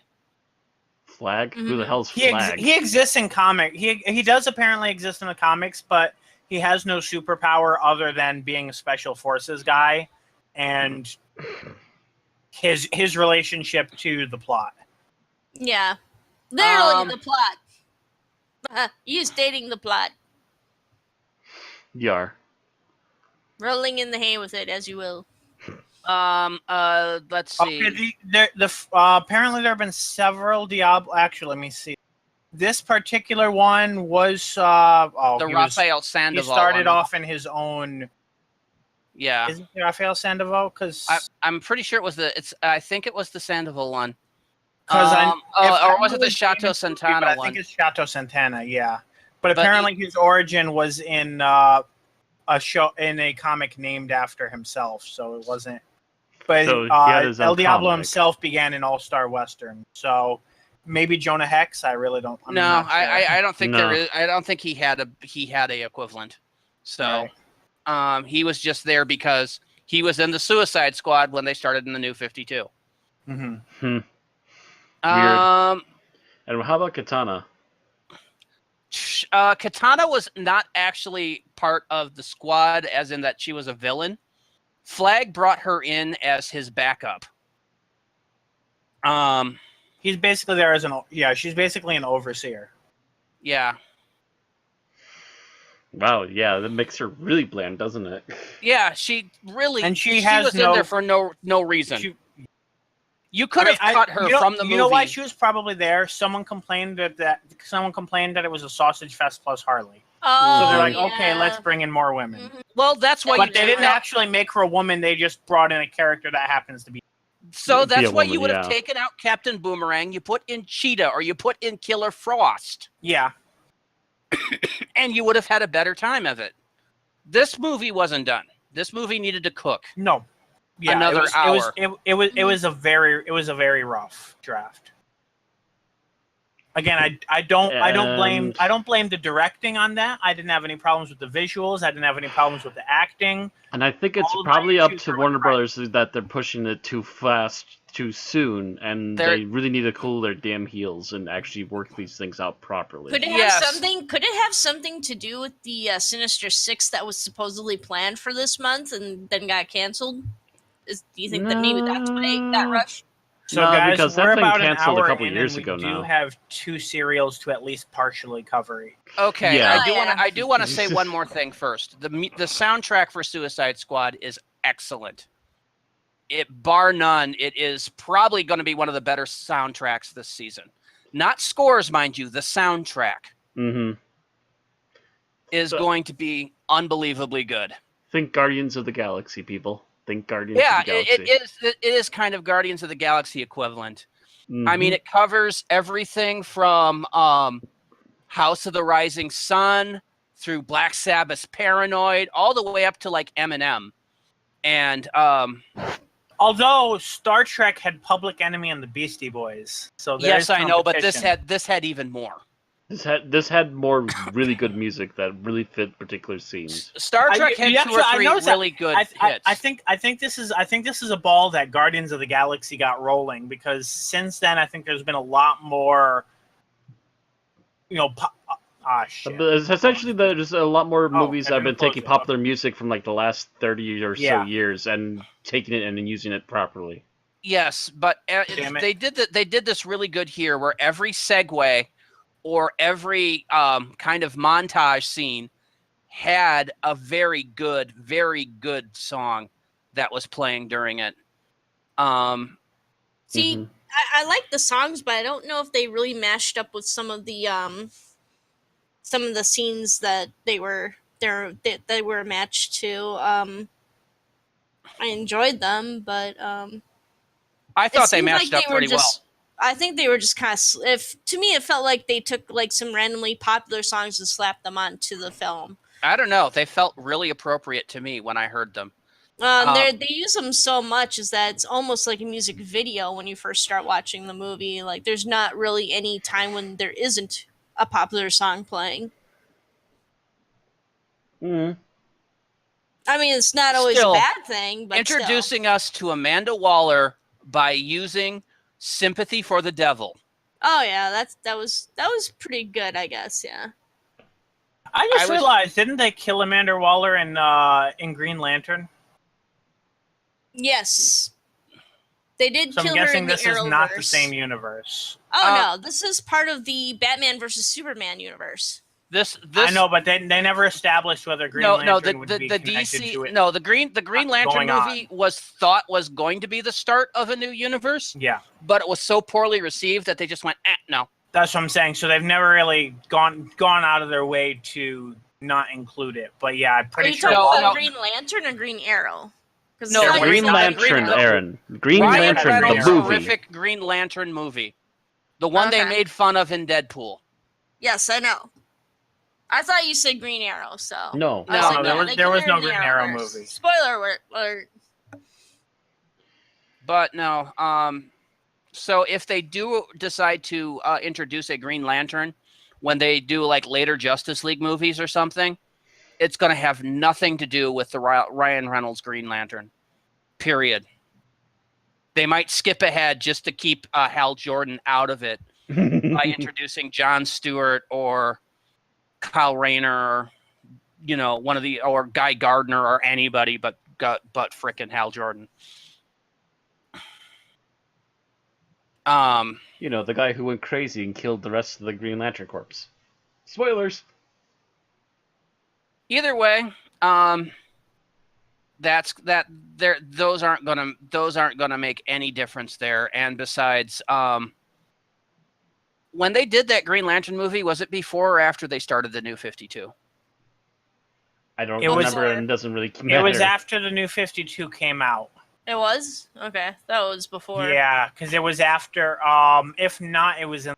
Flag? Mm-hmm. Who the hell's Flag? He exists in comic. He does apparently exist in the comics, but he has no superpower other than being a special forces guy, and his relationship to the plot. Yeah. Literally the plot. You stating the plot. Yar. Rolling in the hay with it, as you will. Let's see. Okay, apparently there have been several Diablo. Actually, let me see. This particular one was Raphael Sandoval. He started one. off in his own. Yeah. Isn't it Raphael Sandoval? Because I'm pretty sure it was I think it was the Sandoval one. Or was it the Chateau Santana one? I think it's Chateau Santana. Yeah, but But apparently his origin was in a comic named after himself, so it wasn't. But So he had his own El Diablo comic. himself began in All Star Western, so maybe Jonah Hex. I really don't. I'm No, not sure. I don't think No. there is. I don't think he had a equivalent. So, he was just there because he was in the Suicide Squad when they started in the New 52. Mm-hmm. Um, And how about Katana? Katana was not actually part of the squad, as in that she was a villain. Flag brought her in as his backup. He's basically there as she's basically an overseer. Yeah. Wow, yeah, that makes her really bland, doesn't it? Yeah, she really. And she was in there for no reason. You could have cut her from the movie. You know why she was probably there? Someone complained that it was a sausage fest plus Harley. Oh, So they're like, yeah. okay, let's bring in more women. Mhm. Well, that's why. But they didn't actually make her a woman. They just brought in a character that happens to be. So Be that's a why you woman, would have yeah. taken out Captain Boomerang. You put in Cheetah, or you put in Killer Frost, Yeah. and you would have had a better time of it. This movie wasn't done. This movie needed to cook. No. Yeah, Another hour. It was a very rough draft. Again, I don't blame the directing on that. I didn't have any problems with the visuals. I didn't have any problems with the acting. And I think it's All of my probably up issues to are Warner with Brothers that they're pushing it too fast, too soon, and they really need to cool their damn heels and actually work these things out properly. Could it have Yes. something? Could it have something to do with the Sinister Six that was supposedly planned for this month and then got canceled? Do you think that maybe that's why it got rushed? So, No, guys, because we're that's been about an canceled a hour couple in, years and ago we now. do have 2 serials to at least partially cover. Okay, Yeah. I do want to say one more thing first. The soundtrack for Suicide Squad is excellent. Bar none, it is probably going to be one of the better soundtracks this season. Not scores, mind you. The soundtrack is going to be unbelievably good. Think Guardians of the Galaxy, people. Think Guardians of the Galaxy. it is kind of Guardians of the Galaxy equivalent. I mean, it covers everything from House of the Rising Sun through Black Sabbath's Paranoid, all the way up to like Eminem. And Although Star Trek had Public Enemy and the Beastie Boys, so yes, I know, but this competition. had even more. This had more really good music that really fit particular scenes. Star Trek had 2 or 3 really good hits. I think this is a ball that Guardians of the Galaxy got rolling, because since then I think there's been a lot more, shit. But essentially, there's a lot more movies that have been taking close enough. popular music from like the last 30 or so years and taking it and then using it properly. Yes, but they did this really good here, where every segue or every kind of montage scene had a very good song that was playing during it. See, I like the songs, but I don't know if they really mashed up with some of the scenes that they were matched to. I enjoyed them, but I thought they matched up pretty well. I think they were just kind of. To me, it felt like they took like some randomly popular songs and slapped them onto the film. I don't know. They felt really appropriate to me when I heard them. They use them so much is that it's almost like a music video when you first start watching the movie. Like, there's not really any time when there isn't a popular song playing. I mean, it's not always Still, a bad thing, but introducing us to Amanda Waller by using sympathy for the devil. Oh yeah, that was pretty good, I guess. Yeah. I just realized, didn't they kill Amanda Waller in Green Lantern? Yes. They did So kill I'm her guessing in the this is not the Arrowverse. same universe. Oh no, this is part of the Batman versus Superman universe. This I know, but they never established whether Green Lantern would be connected to it. No, the Green Lantern movie was thought was going to be the start of a new universe. Yeah. But it was so poorly received that they just went, no. That's what I'm saying. So they've never really gone out of their way to not include it. But yeah, I'm pretty sure. Are you talking about Green Lantern or Green Arrow? No, Green Lantern, Aaron. Green Lantern, the movie. Terrific Green Lantern movie. The one they made fun of in Deadpool. Yes, I know. I thought you said Green Arrow, so. No. There was no Green Arrow movie. Spoiler alert. But no, so if they do decide to introduce a Green Lantern when they do like later Justice League movies or something, it's going to have nothing to do with the Ryan Reynolds Green Lantern. Period. They might skip ahead just to keep Hal Jordan out of it by introducing Jon Stewart or Kyle Rayner, or or Guy Gardner or anybody but frickin' Hal Jordan. The guy who went crazy and killed the rest of the Green Lantern Corps. Spoilers. Either way, those aren't gonna make any difference there. And besides, when they did that Green Lantern movie, was it before or after they started the New 52? I don't remember, and it doesn't really matter. It was after the New 52 came out. It was? Okay, that was before. Yeah, because it was after. If not, it was in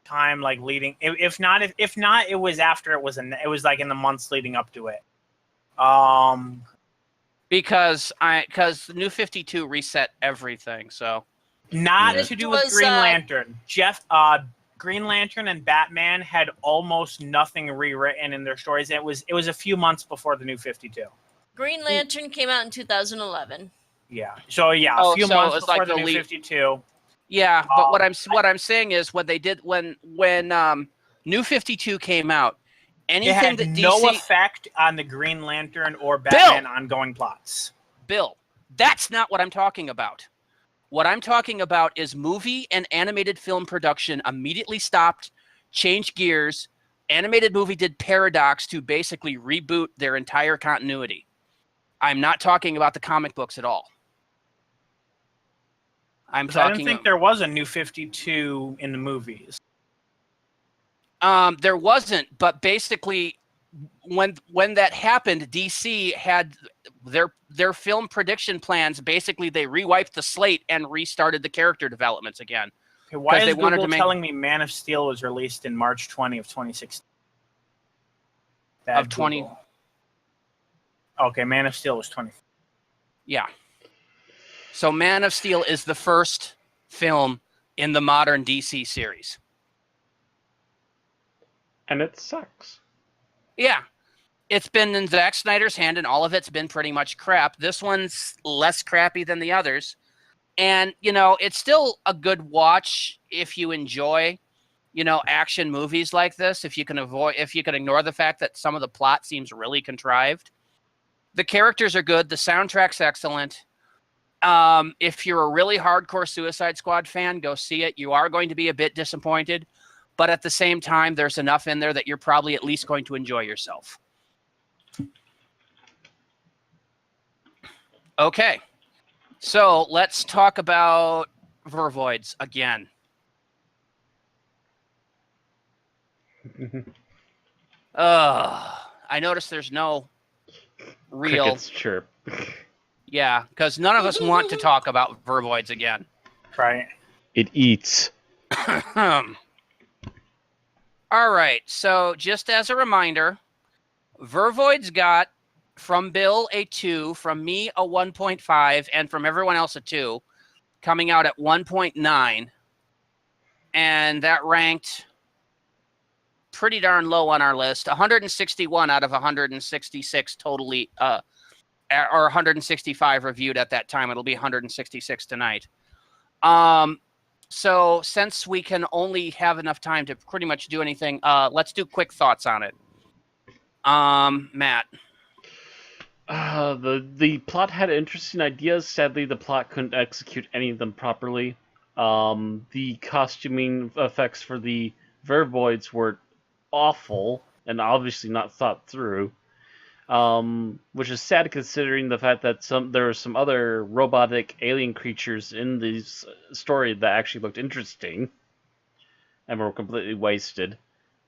time like leading. If not, it was after. It was like in the months leading up to it. Because the New 52 reset everything. So not to do with Green Lantern. Green Lantern and Batman had almost nothing rewritten in their stories. It was a few months before the New 52. Green Lantern came out in 2011. Yeah. So yeah, a few months before like the New 52. Yeah, but what I'm saying is when New 52 came out, anything it had that DC no effect on the Green Lantern or Batman ongoing plots. Bill, that's not what I'm talking about. What I'm talking about is movie and animated film production immediately stopped, changed gears. Animated movie did Paradox to basically reboot their entire continuity. I'm not talking about the comic books at all. I didn't think there was a New 52 in the movies. There wasn't, but basically, when that happened, DC had their film prediction plans. Basically, they rewiped the slate and restarted the character developments again. Okay, why is Google telling me Man of Steel was released in March 20 of 2016? Okay, Man of Steel was 20. Yeah. So Man of Steel is the first film in the modern DC series. And it sucks. Yeah. It's been in Zack Snyder's hand, and all of it's been pretty much crap. This one's less crappy than the others. And, it's still a good watch if you enjoy, action movies like this, if you can ignore the fact that some of the plot seems really contrived. The characters are good. The soundtrack's excellent. If you're a really hardcore Suicide Squad fan, go see it. You are going to be a bit disappointed, but at the same time, there's enough in there that you're probably at least going to enjoy yourself. Okay, so let's talk about Vervoids again. I noticed there's no real crickets chirp. Yeah, because none of us want to talk about Vervoids again. Right. It eats. All right, so just as a reminder, Vervoids got from Bill a 2, from me a 1.5, and from everyone else a 2, coming out at 1.9. And that ranked pretty darn low on our list. 161 out of 166 or 165 reviewed at that time. It'll be 166 tonight. So since we can only have enough time to pretty much do anything, let's do quick thoughts on it. Matt. The plot had interesting ideas. Sadly, the plot couldn't execute any of them properly. The costuming effects for the Vervoids were awful and obviously not thought through. Which is sad considering the fact that there are some other robotic alien creatures in this story that actually looked interesting and were completely wasted.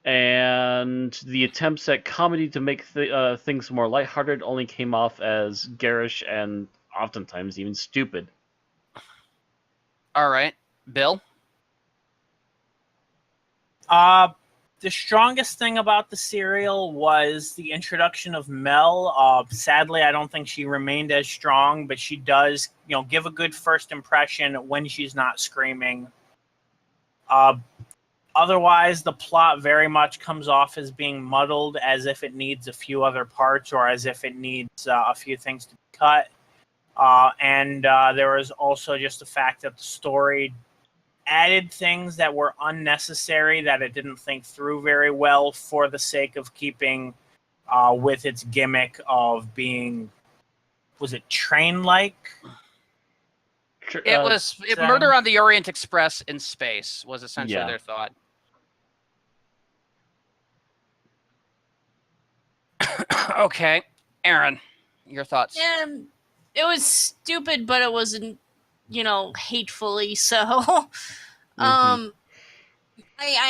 And the attempts at comedy to make things more lighthearted only came off as garish and oftentimes even stupid. All right, Bill? The strongest thing about the serial was the introduction of Mel. Sadly, I don't think she remained as strong, but she does, give a good first impression when she's not screaming. Otherwise, the plot very much comes off as being muddled, as if it needs a few other parts or as if it needs a few things to be cut. And there was also just the fact that the story added things that were unnecessary, that it didn't think through very well for the sake of keeping with its gimmick of being, was it train-like? It was Murder on the Orient Express in space was essentially their thought. Okay, Aaron, your thoughts? It was stupid, but it wasn't, hatefully so. I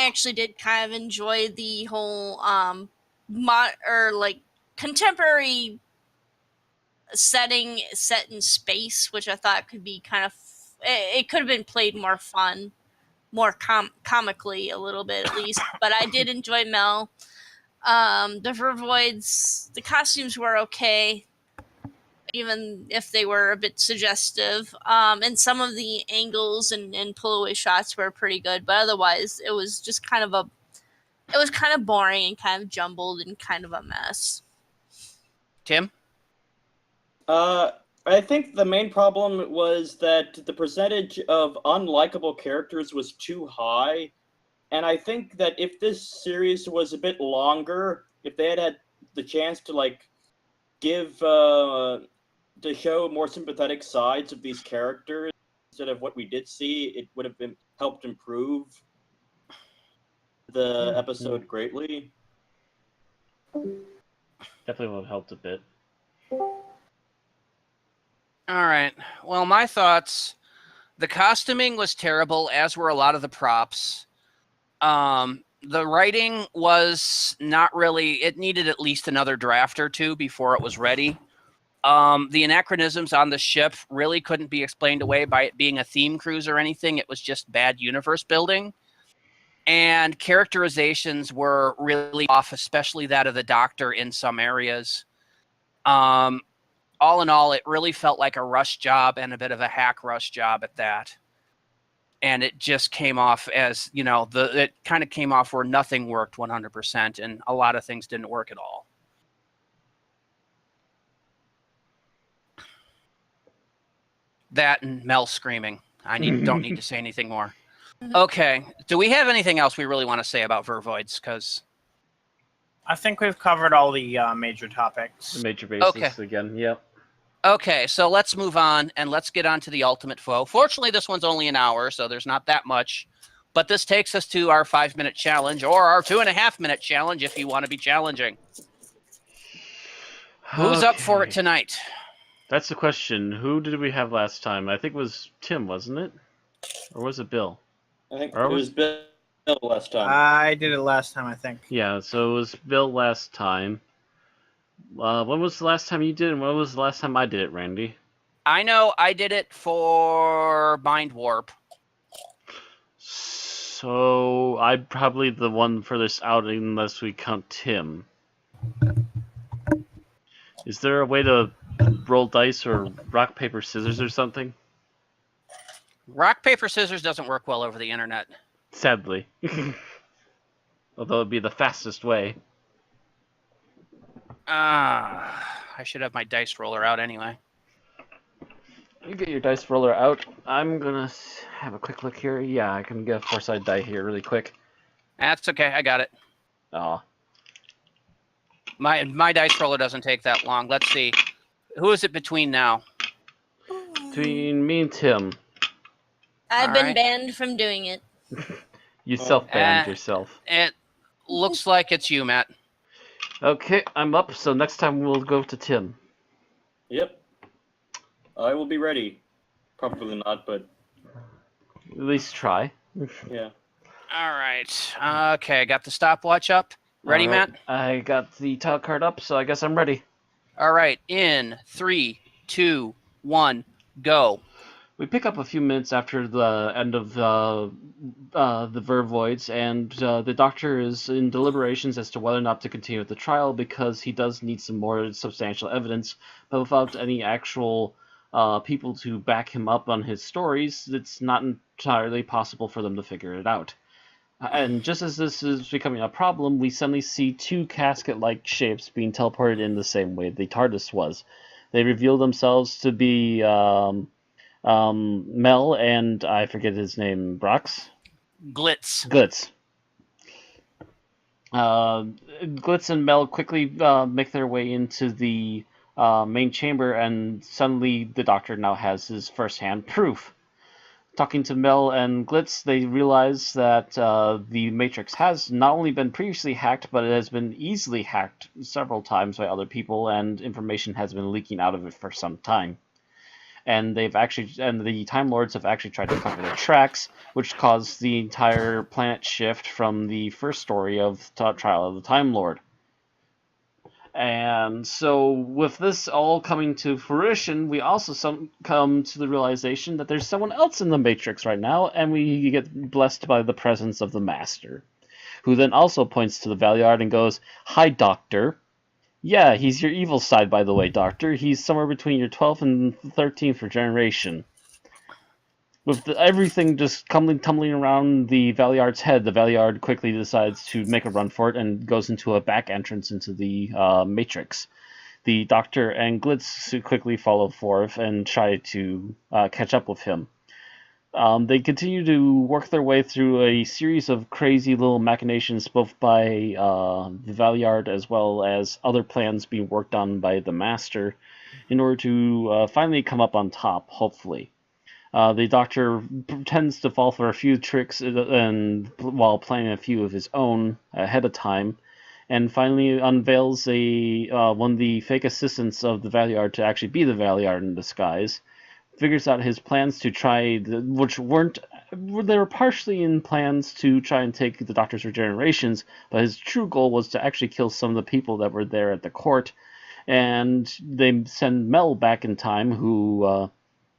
actually did kind of enjoy the whole contemporary setting set in space, which I thought could be kind of, it could have been played more fun, more comically a little bit at least. But I did enjoy Mel. The Vervoids, the costumes were okay, even if they were a bit suggestive. And some of the angles and pull-away shots were pretty good, but otherwise it was just kind of boring and kind of jumbled and kind of a mess. Tim? I think the main problem was that the percentage of unlikable characters was too high. And I think that if this series was a bit longer, if they had the chance to give to show more sympathetic sides of these characters instead of what we did see, it would have helped improve the episode greatly. Definitely would have helped a bit. All right. Well, my thoughts, the costuming was terrible, as were a lot of the props. The writing was not really, it needed at least another draft or two before it was ready. The anachronisms on the ship really couldn't be explained away by it being a theme cruise or anything. It was just bad universe building. And characterizations were really off, especially that of the Doctor in some areas. All in all, it really felt like a rush job and a bit of a hack rush job at that. And it just came off as, it kind of came off where nothing worked 100% and a lot of things didn't work at all. That and Mel screaming. Don't need to say anything more. Okay. Do we have anything else we really want to say about Vervoids? Because I think we've covered all the major topics. The major bases again, yep. Okay, so let's move on, and let's get on to the ultimate foe. Fortunately, this one's only an hour, so there's not that much. But this takes us to our 5-minute challenge, or our 2.5-minute challenge if you want to be challenging. Who's up for it tonight? That's the question. Who did we have last time? I think it was Tim, wasn't it? Or was it Bill? I think it was Bill last time. I did it last time, I think. Yeah, so it was Bill last time. When was the last time you did it, and when was the last time I did it, Randy? I know I did it for Mind Warp. So I'm probably the one furthest out unless we count Tim. Is there a way to roll dice or rock, paper, scissors or something? Rock, paper, scissors doesn't work well over the internet. Sadly. Although it'd be the fastest way. I should have my dice roller out anyway. You get your dice roller out. I'm gonna have a quick look here. Yeah, I can get a 4-sided die here really quick. That's okay. I got it. Aw. My dice roller doesn't take that long. Let's see. Who is it between now? Between me and Tim. I've been banned from doing it. You self-banned yourself. It looks like it's you, Matt. Okay, I'm up, so next time we'll go to Tim. Yep. I will be ready. Probably not, but... At least try. Yeah. All right. Okay, got the stopwatch up. Ready, All right. Matt? I got the title card up, so I guess I'm ready. All right. In 3, 2, 1, go. We pick up a few minutes after the end of the Vervoids, and the doctor is in deliberations as to whether or not to continue with the trial because he does need some more substantial evidence, but without any actual people to back him up on his stories, it's not entirely possible for them to figure it out. And just as this is becoming a problem, we suddenly see two casket-like shapes being teleported in the same way the TARDIS was. They reveal themselves to be Mel and I forget his name, Brox? Glitz. Glitz and Mel quickly make their way into the main chamber, and suddenly the Doctor now has his first-hand proof. Talking to Mel and Glitz, they realize that the Matrix has not only been previously hacked, but it has been easily hacked several times by other people, and information has been leaking out of it for some time. And the Time Lords have actually tried to cover their tracks, which caused the entire planet shift from the first story of Trial of the Time Lord. And so, with this all coming to fruition, we also come to the realization that there's someone else in the Matrix right now, and we get blessed by the presence of the Master, who then also points to the Valeyard and goes, "Hi, Doctor. Yeah, he's your evil side, by the way, Doctor. He's somewhere between your 12th and 13th generation." With everything just tumbling around the Valeyard's head, the Valeyard quickly decides to make a run for it and goes into a back entrance into the Matrix. The Doctor and Glitz quickly follow forth and try to catch up with him. They continue to work their way through a series of crazy little machinations, both by the Valeyard as well as other plans being worked on by the Master, in order to finally come up on top, hopefully. The Doctor pretends to fall for a few tricks while planning a few of his own ahead of time, and finally unveils one of the fake assistants of the Valeyard to actually be the Valeyard in disguise. Figures out his plans to try, they were partially in plans to try and take the Doctor's regenerations, but his true goal was to actually kill some of the people that were there at the court, and they send Mel back in time, who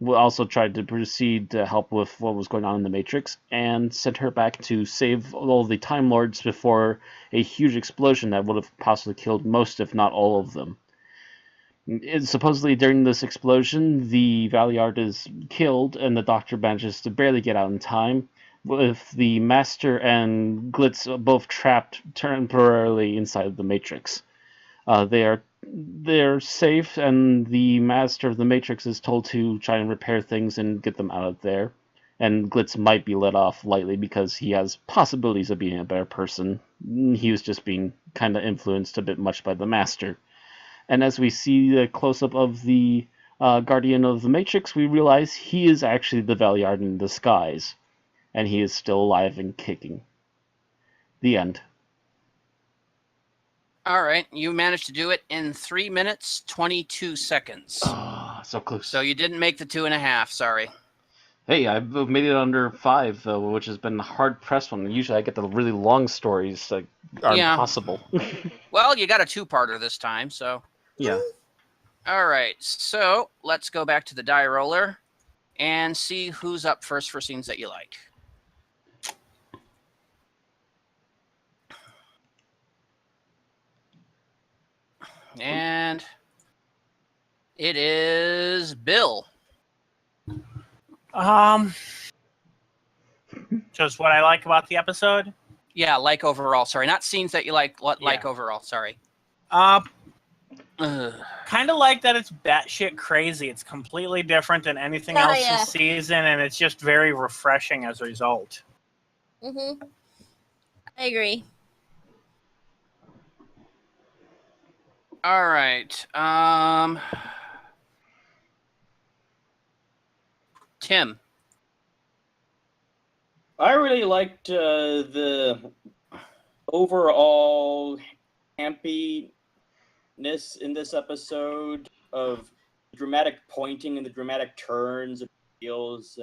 also tried to proceed to help with what was going on in the Matrix, and sent her back to save all the Time Lords before a huge explosion that would have possibly killed most, if not all of them. Supposedly during this explosion, the Valeyard is killed, and the Doctor manages to barely get out in time, with the Master and Glitz both trapped temporarily inside the Matrix. They're safe, and the Master of the Matrix is told to try and repair things and get them out of there. And Glitz might be let off lightly because he has possibilities of being a better person. He was just being kind of influenced a bit much by the Master. And as we see the close-up of the Guardian of the Matrix, we realize he is actually the Valeyard in disguise. And he is still alive and kicking. The end. All right, you managed to do it in 3 minutes, 22 seconds. So close. So you didn't make the 2.5, sorry. Hey, I've made it under 5, which has been a hard-pressed one. Usually I get the really long stories that are impossible. Well, you got a two-parter this time, so... Yeah. All right, so let's go back to the die roller and see who's up first for scenes that you like. And it is Bill. Just what I like about the episode. Yeah, like overall. Sorry, not scenes that you like. Like overall. Sorry. Kind of like that it's batshit crazy. It's completely different than anything else this season, and it's just very refreshing as a result. I agree. All right. Tim. I really liked the overall campiness in this episode of dramatic pointing and the dramatic turns and feels.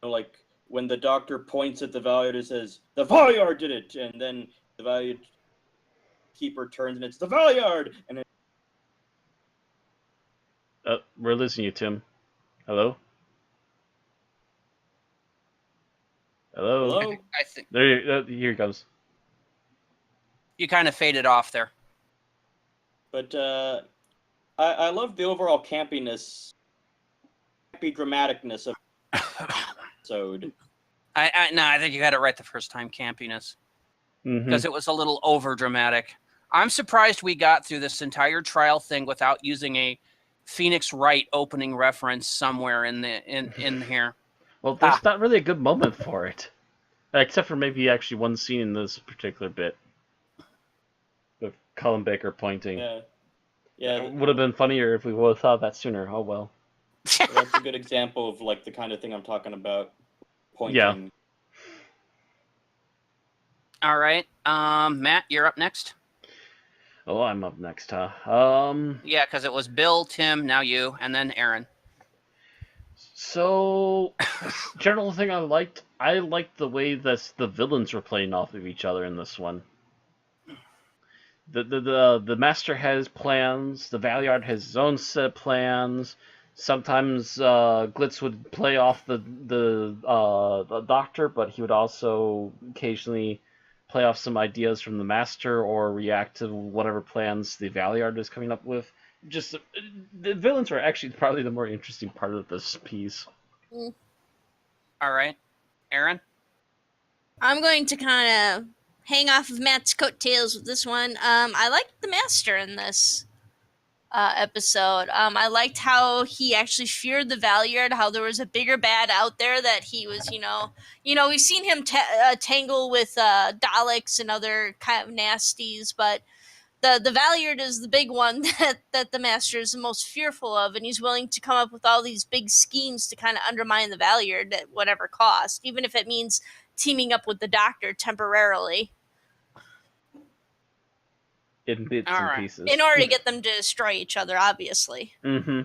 Like when the doctor points at the Valyard and says, "The Valyard did it," and then the Valyard keeper turns and it's the Valyard, and We're listening to you, Tim. Hello? Hello? hello. I think Here he comes. you kind of faded off there. But I love the overall campiness, campy dramaticness of the episode. I think you got it right the first time, campiness. Because it was a little over dramatic. I'm surprised we got through this entire trial thing without using a Phoenix Wright opening reference somewhere in here. Well, there's not really a good moment for it. Except for maybe actually one scene in this particular bit. With Colin Baker pointing. Yeah. It would have been funnier if we would have thought that sooner. Oh well. That's a good example of like the kind of thing I'm talking about. Pointing. Yeah. All right. Matt, you're up next. Oh, I'm up next, huh? Yeah, because it was Bill, Tim, now you, and then Aaron. So, general thing I liked the way that the villains were playing off of each other in this one. The Master has plans, the Valyard has his own set of plans. Sometimes Glitz would play off the Doctor, but he would also occasionally play off some ideas from the Master or react to whatever plans the Valyard is coming up with. Just the villains are actually probably the more interesting part of this piece. All right, Aaron. I'm going to kind of hang off of Matt's coattails with this one. I liked the Master in this episode. I liked how he actually feared the Valyard, how there was a bigger bad out there that he was, we've seen him tangle with Daleks and other kind of nasties, but the Valyard is the big one that the Master is the most fearful of, and he's willing to come up with all these big schemes to kind of undermine the Valyard at whatever cost, even if it means teaming up with the Doctor temporarily. In bits and pieces. In order to get them to destroy each other, obviously. Mm-hmm.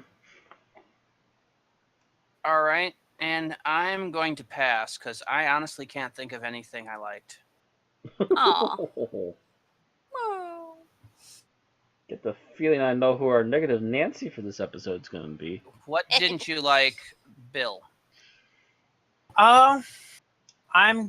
All right, and I'm going to pass, because I honestly can't think of anything I liked. Aw. Get the feeling I know who our negative Nancy for this episode's going to be. What didn't you like, Bill? I'm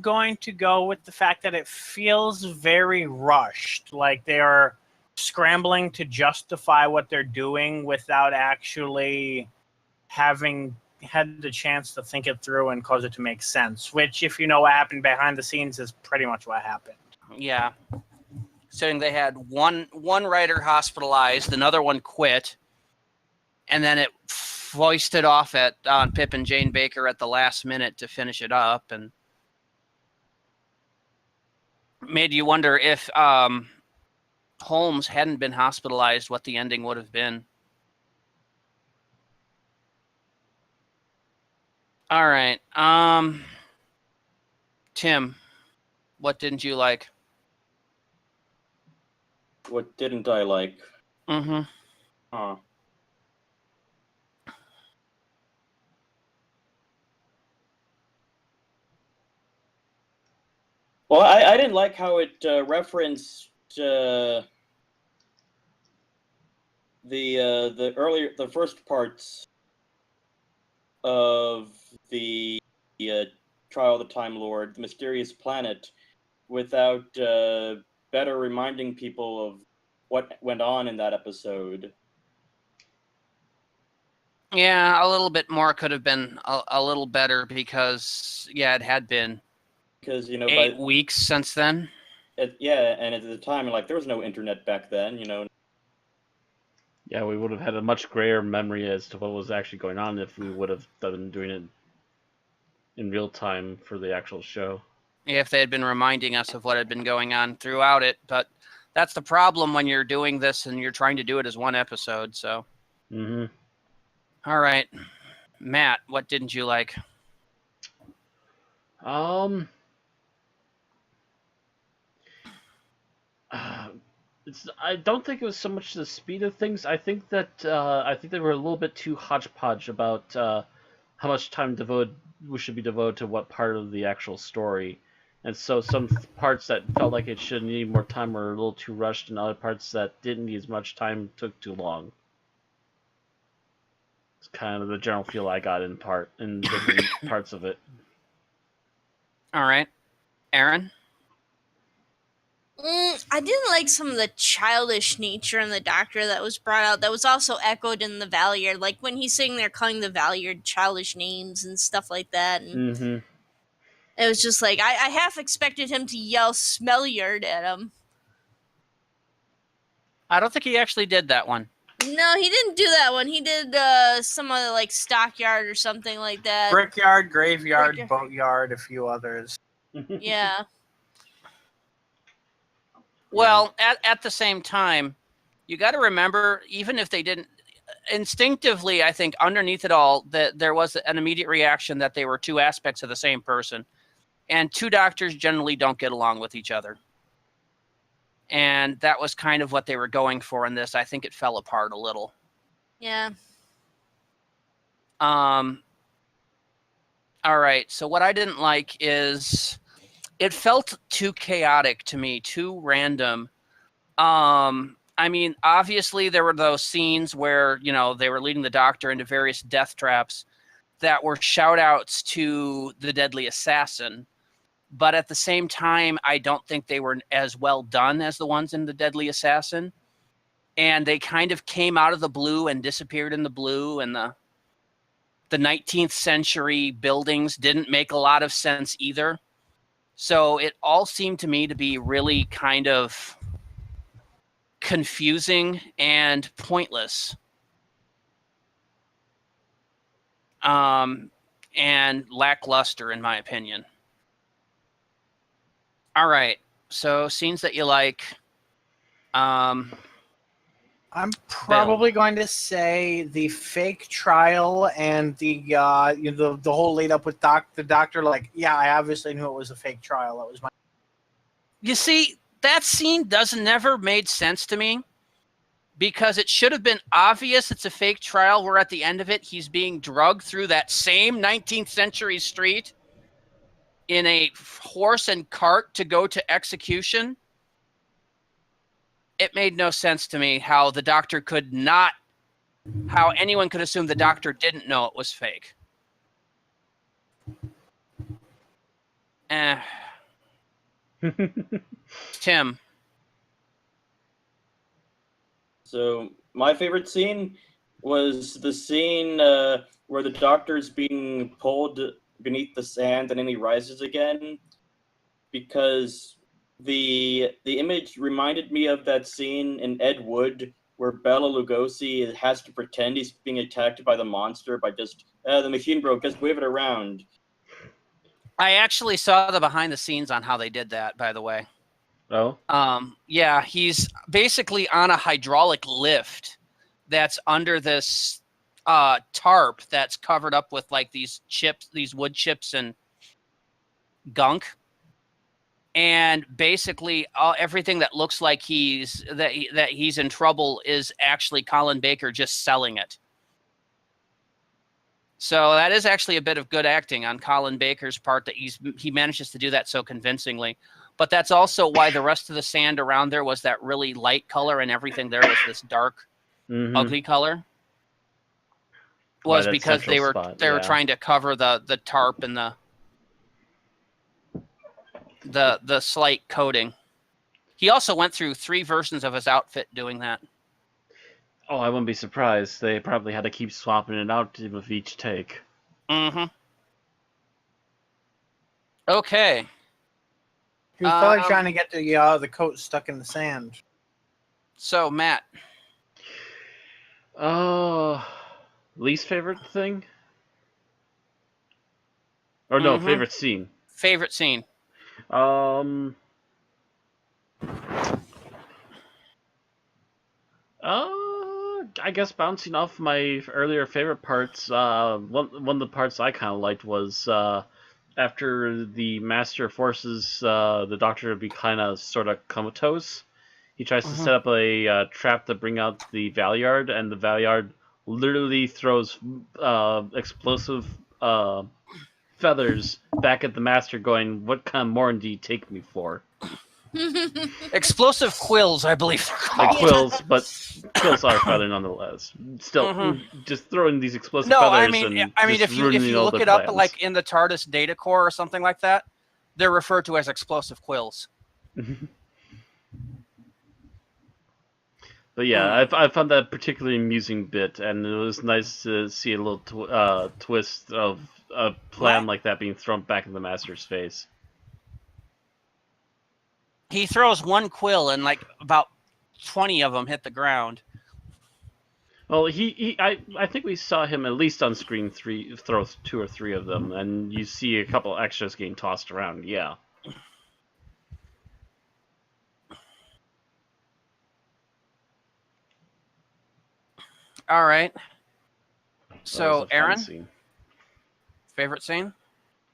going to go with the fact that it feels very rushed. Like they are scrambling to justify what they're doing without actually having had the chance to think it through and cause it to make sense. Which, if you know what happened behind the scenes, is pretty much what happened. Yeah. So they had one writer hospitalized, another one quit, and then it foisted off on Pip and Jane Baker at the last minute to finish it up, and made you wonder if Holmes hadn't been hospitalized, what the ending would have been. All right. Tim, what didn't you like? What didn't I like? Mm-hmm. Huh. Well, I didn't like how it referenced the first parts of the Trial of the Time Lord, the Mysterious Planet, without better reminding people of what went on in that episode. Yeah, a little bit more could have been a little better because, yeah, it had been Because, 8 weeks since then. and at the time, like, there was no internet back then, you know. Yeah, we would have had a much grayer memory as to what was actually going on if we would have been doing it in real time for the actual show. If they had been reminding us of what had been going on throughout it. But that's the problem when you're doing this and you're trying to do it as one episode. So, All right, Matt, what didn't you like? I don't think it was so much the speed of things. I think that they were a little bit too hodgepodge about how much time we should be devoted to what part of the actual story, and so some parts that felt like it should need more time were a little too rushed, and other parts that didn't need as much time took too long. It's kind of the general feel I got in different parts of it. All right, Aaron. I didn't like some of the childish nature in the Doctor that was brought out. That was also echoed in the Valyard, like when he's sitting there calling the Valyard childish names and stuff like that. And it was just like I half expected him to yell "Smellyard" at him. I don't think he actually did that one. No, he didn't do that one. He did some other like stockyard or something like that. Brickyard, graveyard, boatyard, a few others. Yeah. Well, at the same time, you got to remember, even if they didn't, instinctively, I think underneath it all, that there was an immediate reaction that they were two aspects of the same person. And two doctors generally don't get along with each other. And that was kind of what they were going for in this. I think it fell apart a little. Yeah. All right. So what I didn't like is it felt too chaotic to me, too random. I mean, obviously there were those scenes where, you know, they were leading the Doctor into various death traps that were shout outs to the deadly assassin. But at the same time, I don't think they were as well done as the ones in the deadly assassin. And they kind of came out of the blue and disappeared in the blue, and the 19th century buildings didn't make a lot of sense either. So it all seemed to me to be really kind of confusing and pointless. And lackluster, in my opinion. All right. So scenes that you like. I'm probably going to say the fake trial and the whole lead up with the doctor. Like, yeah, I obviously knew it was a fake trial. That was my. You see, that scene never made sense to me because it should have been obvious it's a fake trial. Where at the end of it, he's being drugged through that same 19th century street in a horse and cart to go to execution. It made no sense to me how the Doctor how anyone could assume the Doctor didn't know it was fake. Tim. So my favorite scene was the scene where the Doctor's being pulled beneath the sand and then he rises again, because the image reminded me of that scene in Ed Wood where Bela Lugosi has to pretend he's being attacked by the monster by just the machine broke, just wave it around. I actually saw the behind the scenes on how they did that, by the way. Oh? Yeah, he's basically on a hydraulic lift that's under this tarp that's covered up with like these wood chips and gunk. And basically, everything that looks like he's in trouble is actually Colin Baker just selling it. So that is actually a bit of good acting on Colin Baker's part that he manages to do that so convincingly. But that's also why the rest of the sand around there was that really light color, and everything there was this dark, ugly color. Was because they were trying to cover the tarp and the slight coating. He also went through 3 versions of his outfit doing that. Oh, I wouldn't be surprised. They probably had to keep swapping it out with each take. Mm-hmm. Okay. He was probably trying to get the coat stuck in the sand. So, Matt. Least favorite thing? Or no, favorite scene. Favorite scene. I guess bouncing off my earlier favorite parts, one of the parts I kind of liked was after the Master forces the Doctor to be kind of sort of comatose. He tries to set up a trap to bring out the Valyard, and the Valyard literally throws explosive feathers back at the Master, going, "What kind of moron do you take me for?" Explosive quills, I believe they're called. Like quills, but quills are feather nonetheless. Still, just throwing these explosive No, feathers I mean if you look it up, like in the TARDIS data core or something like that, they're referred to as explosive quills. But yeah, I found that a particularly amusing bit, and it was nice to see a little twist of a plan like that being thrown back in the Master's face. He throws one quill, and like about 20 of them hit the ground. Well, I think we saw him at least on screen throw 2 or 3 of them, and you see a couple extras getting tossed around. Yeah. All right. So, a fun Aaron, scene. Favorite scene?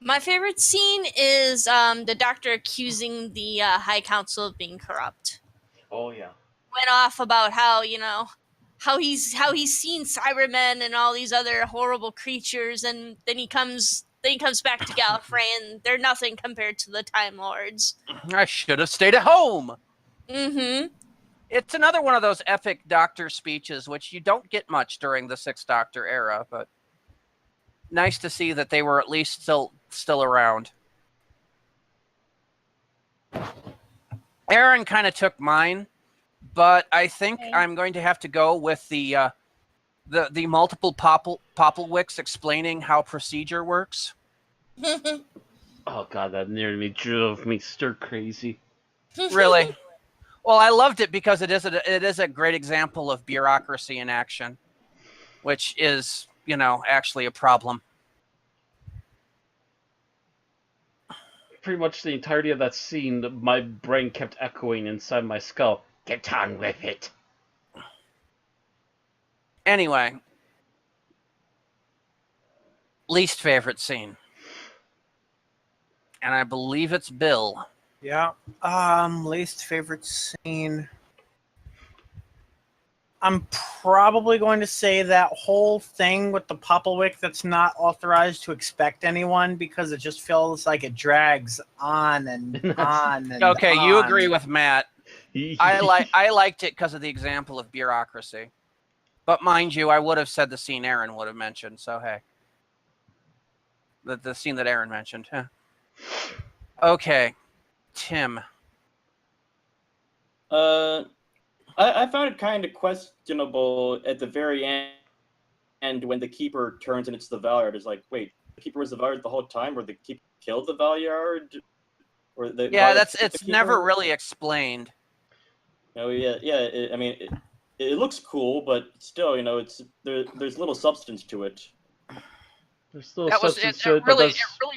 My favorite scene is the Doctor accusing the High Council of being corrupt. Oh yeah. Went off about how how he's seen Cybermen and all these other horrible creatures, and then he comes back to Gallifrey, and they're nothing compared to the Time Lords. I should have stayed at home. Mm-hmm. It's another one of those epic Doctor speeches, which you don't get much during the Sixth Doctor era, but nice to see that they were at least still around. Aaron kind of took mine, but I think I'm going to have to go with the multiple Popplewicks explaining how procedure works. Oh god, that nearly drove me stir crazy. Really? Well, I loved it because it is a great example of bureaucracy in action, which is, actually a problem. Pretty much the entirety of that scene, my brain kept echoing inside my skull. Get on with it. Anyway, least favorite scene. And I believe it's Bill. Yeah. Least favorite scene. I'm probably going to say that whole thing with the Popplewick that's not authorized to expect anyone, because it just feels like it drags on and on and Okay, on. you agree with Matt. I liked it because of the example of bureaucracy. But mind you, I would have said the scene Aaron would have mentioned, so hey. The scene that Aaron mentioned. Huh. Okay. Tim. I found it kind of questionable at the very end when the Keeper turns and it's the Valyard. It's like, wait, the Keeper was the Valyard the whole time, or the Keeper killed the Valyard? Or the Valyard it's never really explained. Oh yeah. It looks cool, but still, there's little substance to it. There's little substance to it. It really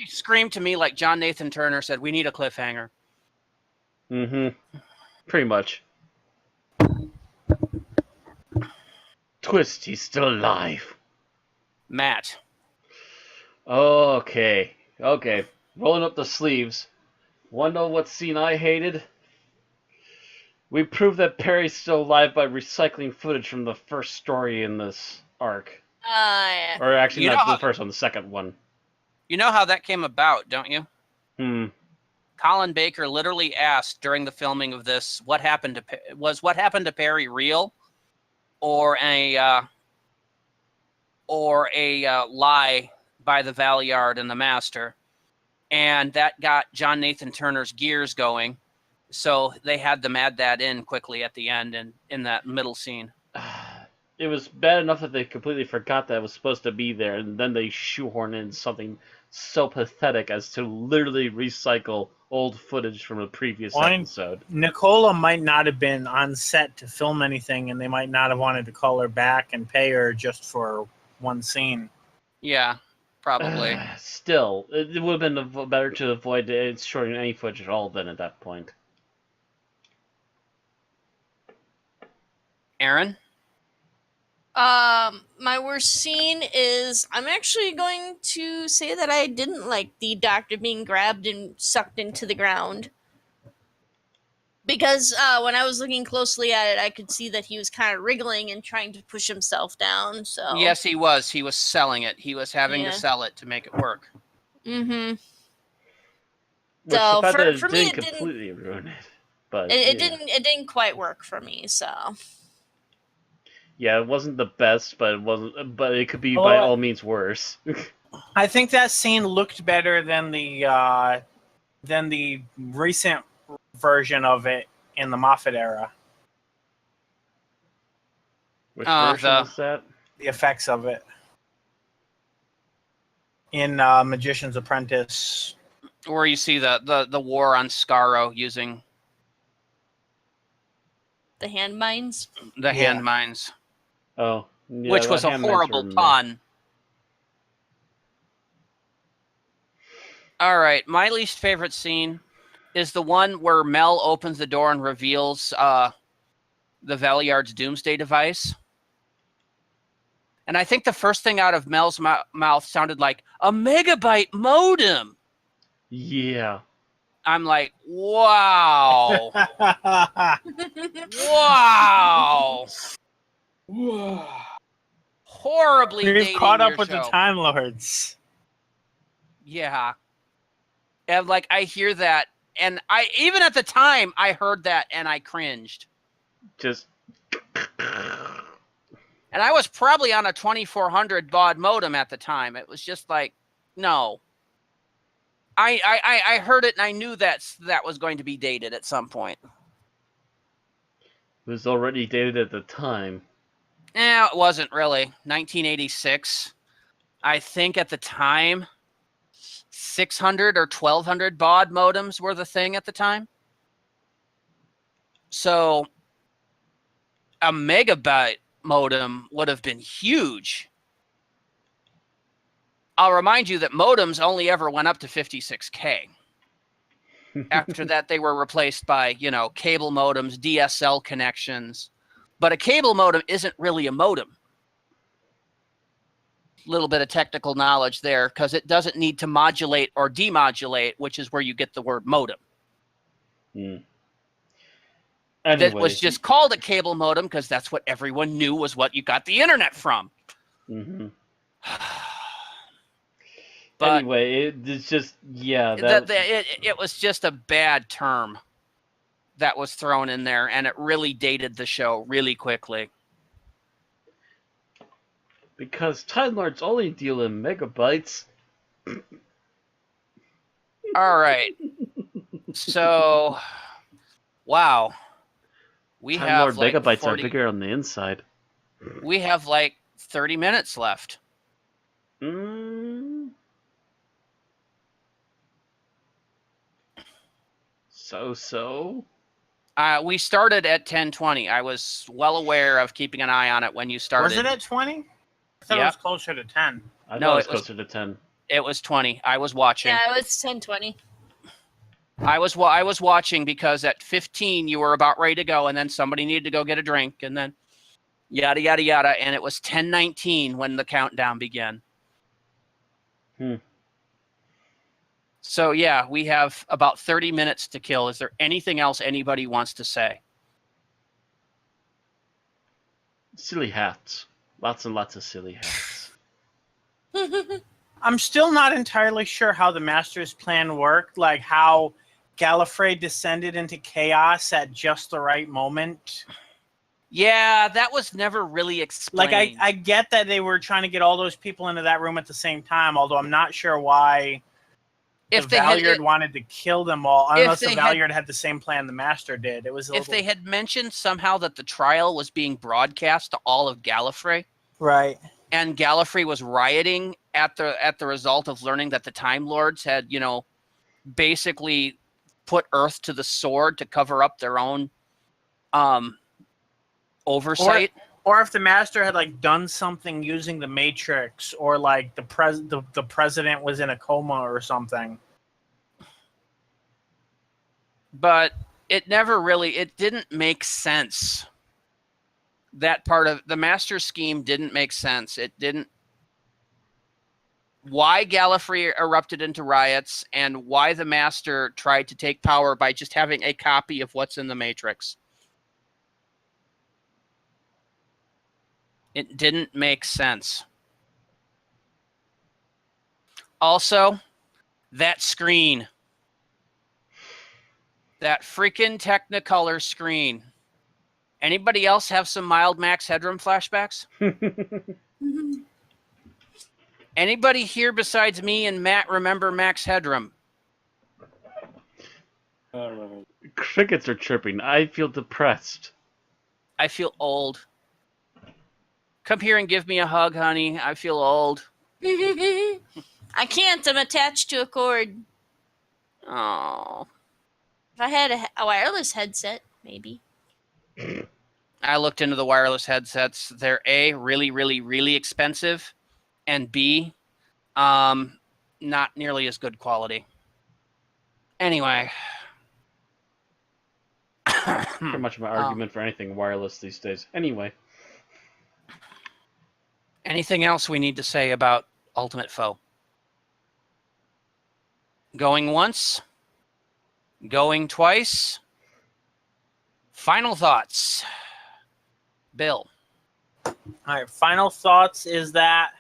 screamed to me like John Nathan Turner said, "We need a cliffhanger." Mm-hmm. Pretty much. Twist, he's still alive. Matt. Okay. Rolling up the sleeves. Wanna know what scene I hated? We proved that Perry's still alive by recycling footage from the first story in this arc. Yeah. Or actually, not the first one, the second one. You know how that came about, don't you? Colin Baker literally asked during the filming of this, what happened to Perry real, or a lie by the Valyard and the Master, and that got John Nathan Turner's gears going. So they had them add that in quickly at the end and in that middle scene. it was bad enough that they completely forgot that it was supposed to be there, and then they shoehorn in something so pathetic as to literally recycle old footage from a previous episode. Nicola might not have been on set to film anything, and they might not have wanted to call her back and pay her just for one scene. Yeah, probably. Still, it would have been better to avoid shorting any footage at all then at that point. Aaron? My worst scene is I'm actually going to say that I didn't like the doctor being grabbed and sucked into the ground. Because when I was looking closely at it, I could see that he was kind of wriggling and trying to push himself down. So Yes, he was. He was selling it. He was having to sell it to make it work. Mm-hmm. Which So the fact that for me, it completely ruin it. But it didn't quite work for me. So yeah, it wasn't the best, but it could be by all means worse. I think that scene looked better than the recent version of it in the Moffat era. Which version is that? The effects of it in Magician's Apprentice, where you see the war on Skaro using the hand mines. The hand mines. Oh, yeah, which was a horrible pun. All right, my least favorite scene is the one where Mel opens the door and reveals the Valeyard's doomsday device. And I think the first thing out of Mel's mouth sounded like a megabyte modem. Yeah. I'm like, wow. Wow. Horribly We've dating caught up your with show. the Time Lords. Yeah. And like I hear that, and I even at the time I heard that and I cringed. Just and I was probably on a 2400 baud modem at the time. It was just like, no. I heard it and I knew that was going to be dated at some point. It was already dated at the time. No, it wasn't really. 1986. I think at the time, 600 or 1200 baud modems were the thing at the time. So a megabyte modem would have been huge. I'll remind you that modems only ever went up to 56K. After that, they were replaced by, cable modems, DSL connections. But a cable modem isn't really a modem. Little bit of technical knowledge there, because it doesn't need to modulate or demodulate, which is where you get the word modem. Anyway. That was just called a cable modem because that's what everyone knew was what you got the internet from. Mm-hmm. But anyway, it's just, yeah. It was just a bad term that was thrown in there, and it really dated the show really quickly. Because Time Lords only deal in megabytes. All right. So, wow. Time Lord megabytes are bigger on the inside. We have like 30 minutes left. So? We started at 10:20. I was well aware of keeping an eye on it when you started. Was it at 20? I thought it was closer to 10. I know it was closer to 10. It was 20. I was watching. Yeah, it was 10:20. I was watching because at 15 you were about ready to go, and then somebody needed to go get a drink, and then yada yada yada, and it was 10:19 when the countdown began. So yeah, we have about 30 minutes to kill. Is there anything else anybody wants to say? Silly hats. Lots and lots of silly hats. I'm still not entirely sure how the Master's plan worked, like how Gallifrey descended into chaos at just the right moment. Yeah, that was never really explained. Like, I get that they were trying to get all those people into that room at the same time, although I'm not sure why If the Valyard wanted to kill them all, unless the Valyard had the same plan the Master did. It was if they had mentioned somehow that the trial was being broadcast to all of Gallifrey, right, and Gallifrey was rioting at the result of learning that the Time Lords had, basically put Earth to the sword to cover up their own oversight. Or if the Master had done something using the Matrix, or the president was in a coma or something. But it didn't make sense. That part of the Master scheme didn't make sense. It didn't. Why Gallifrey erupted into riots and why the Master tried to take power by just having a copy of what's in the Matrix. It didn't make sense. Also, that screen. That freaking Technicolor screen. Anybody else have some mild Max Headroom flashbacks? Anybody here besides me and Matt remember Max Headroom? Crickets are chirping. I feel depressed. I feel old. Come here and give me a hug, honey. I feel old. I can't. I'm attached to a cord. Oh. If I had a wireless headset, maybe. I looked into the wireless headsets. They're A, really, really, really expensive, and B, not nearly as good quality. Anyway. Pretty much my argument for anything wireless these days. Anyway. Anything else we need to say about Ultimate Foe? Going once? Going twice? Final thoughts. Bill. All right, final thoughts is that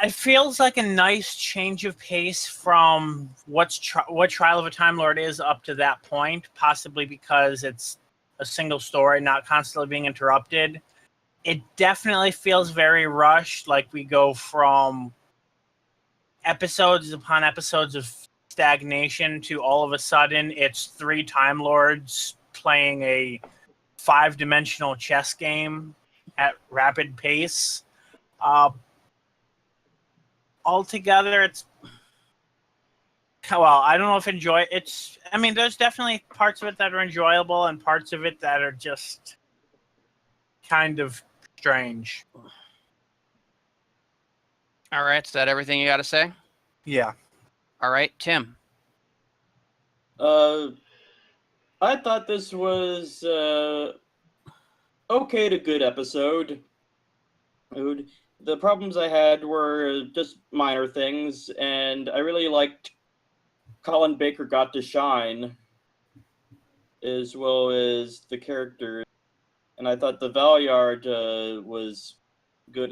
it feels like a nice change of pace from what Trial of a Time Lord is up to that point, possibly because it's a single story, not constantly being interrupted. It definitely feels very rushed, like we go from episodes upon episodes of stagnation to all of a sudden it's 3 Time Lords playing a 5-dimensional chess game at rapid pace. Altogether, it's I don't know if there's definitely parts of it that are enjoyable and parts of it that are just kind of strange. All right, is that everything you got to say? Yeah. All right, Tim. I thought this was okay to good episode. The problems I had were just minor things, and I really liked Colin Baker got to shine, as well as the character. And I thought the Valyard was good.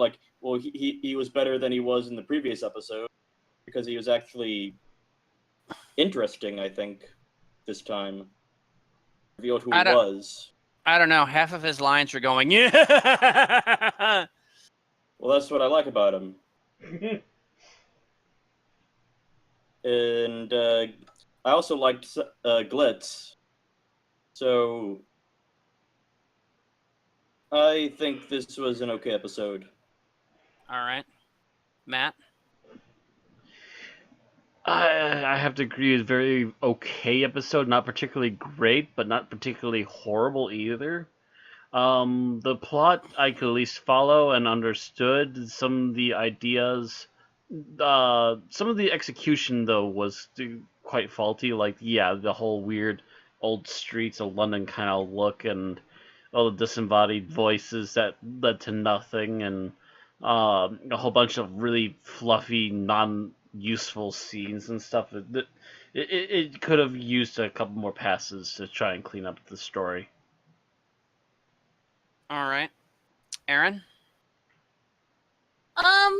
He was better than he was in the previous episode because he was actually interesting, I think, this time. Revealed who he was. I don't know. Half of his lines were going, yeah! Well, that's what I like about him. And I also liked Glitz. So I think this was an okay episode. All right. Matt? I have to agree, it's a very okay episode. Not particularly great, but not particularly horrible either. The plot I could at least follow and understood. Some of the ideas, some of the execution though was quite faulty. The whole weird old streets of London kind of look and all the disembodied voices that led to nothing, and a whole bunch of really fluffy, non-useful scenes and stuff. It could have used a couple more passes to try and clean up the story. All right. Aaron? I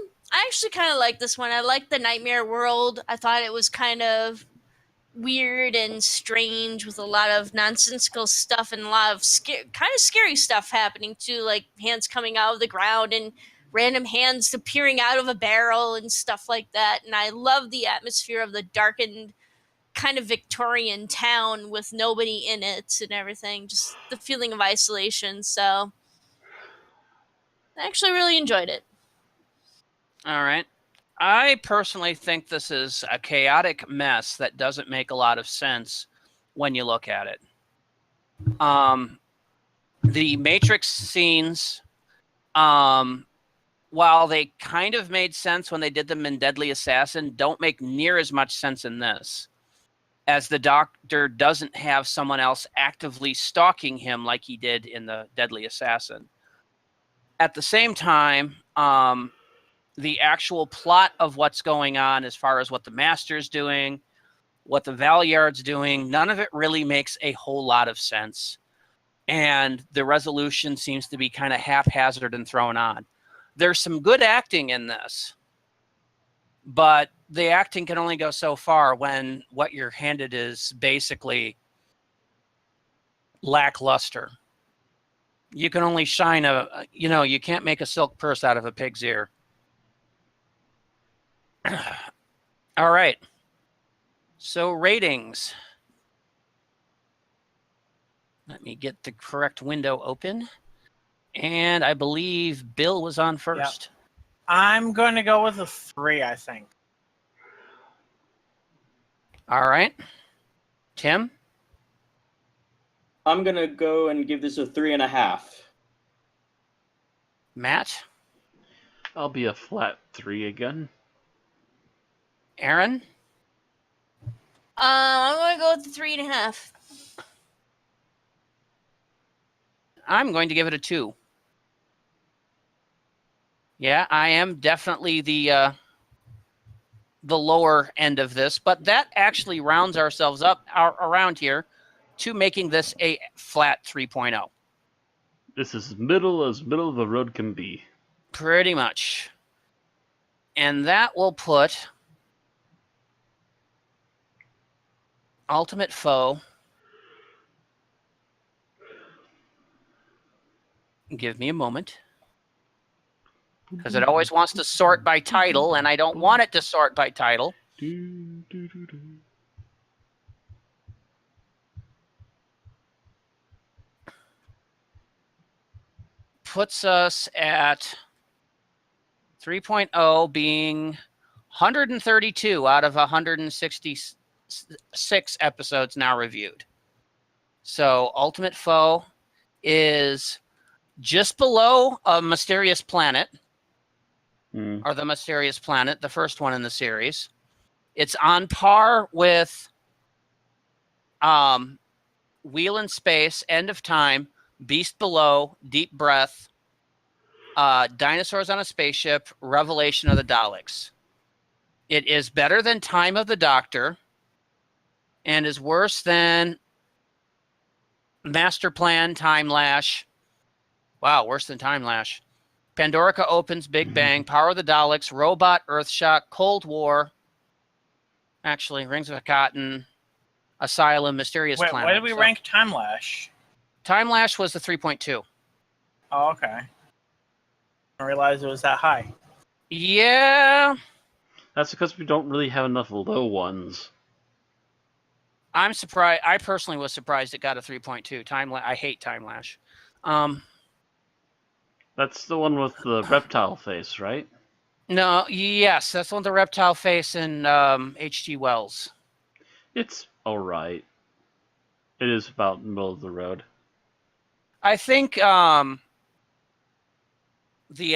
actually kind of like this one. I like the Nightmare World. I thought it was kind of weird and strange with a lot of nonsensical stuff and a lot of kind of scary stuff happening too, like hands coming out of the ground and random hands appearing out of a barrel and stuff like that. And I love the atmosphere of the darkened kind of Victorian town with nobody in it and everything. Just the feeling of isolation. So I actually really enjoyed it. All right. I personally think this is a chaotic mess that doesn't make a lot of sense when you look at it. The Matrix scenes, while they kind of made sense when they did them in Deadly Assassin, don't make near as much sense in this, as the Doctor doesn't have someone else actively stalking him like he did in the Deadly Assassin. At the same time, the actual plot of what's going on as far as what the Master's doing, what the Valyard's doing, none of it really makes a whole lot of sense. And the resolution seems to be kind of haphazard and thrown on. There's some good acting in this, but the acting can only go so far when what you're handed is basically lackluster. You can only shine you can't make a silk purse out of a pig's ear. All right. So ratings. Let me get the correct window open. And I believe Bill was on first. Yep. I'm going to go with a 3, I think. All right. Tim? I'm going to go and give this a 3.5. Matt? I'll be a flat 3 again. Aaron? I'm going to go with the 3.5. I'm going to give it a 2. Yeah, I am definitely the lower end of this, but that actually rounds ourselves up around here to making this a flat 3.0. This is middle of the road can be. Pretty much. And that will put Ultimate Foe. Give me a moment. Because it always wants to sort by title, and I don't want it to sort by title. Puts us at 3.0 being 132 out of 166 episodes now reviewed. So Ultimate Foe is just below A Mysterious Planet, or The Mysterious Planet, the first one in the series. It's on par with Wheel in Space, End of Time, Beast Below, Deep Breath, Dinosaurs on a Spaceship, Revelation of the Daleks. It is better than Time of the Doctor and is worse than Master Plan, Time Lash. Wow, worse than Time Lash. Pandorica Opens, Big Bang, Power of the Daleks, Robot, Earthshock, Cold War. Actually, Rings of Cotton, Asylum, Mysterious Planet. Why did we rank Time Lash? Time Lash was the 3.2. Oh, okay. I realized it was that high. Yeah. That's because we don't really have enough low ones. I'm surprised. I personally was surprised it got a 3.2. I hate Time Lash. That's the one with the reptile face, right? No, yes, that's the one with the reptile face and H.G. Wells. It's alright. It is about middle of the road. I think the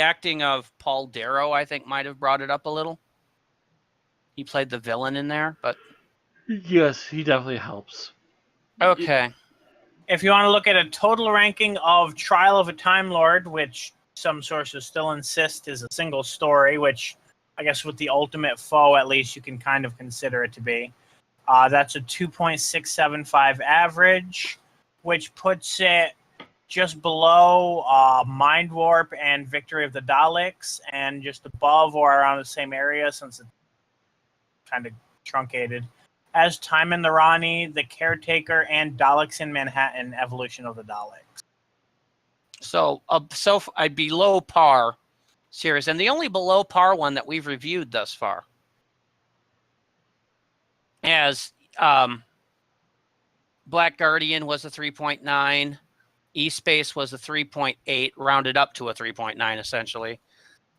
acting of Paul Darrow, I think, might have brought it up a little. He played the villain in there, but... Yes, he definitely helps. Okay. If you want to look at a total ranking of Trial of a Time Lord, which some sources still insist is a single story, which I guess with the Ultimate Foe, at least you can kind of consider it to be. That's a 2.675 average, which puts it just below Mind Warp and Victory of the Daleks, and just above or around the same area since it's kind of truncated as Time in the Rani, The Caretaker, and Daleks in Manhattan, Evolution of the Daleks. So below par series, and the only below par one that we've reviewed thus far. As Black Guardian was a 3.9, E-Space was a 3.8, rounded up to a 3.9 essentially,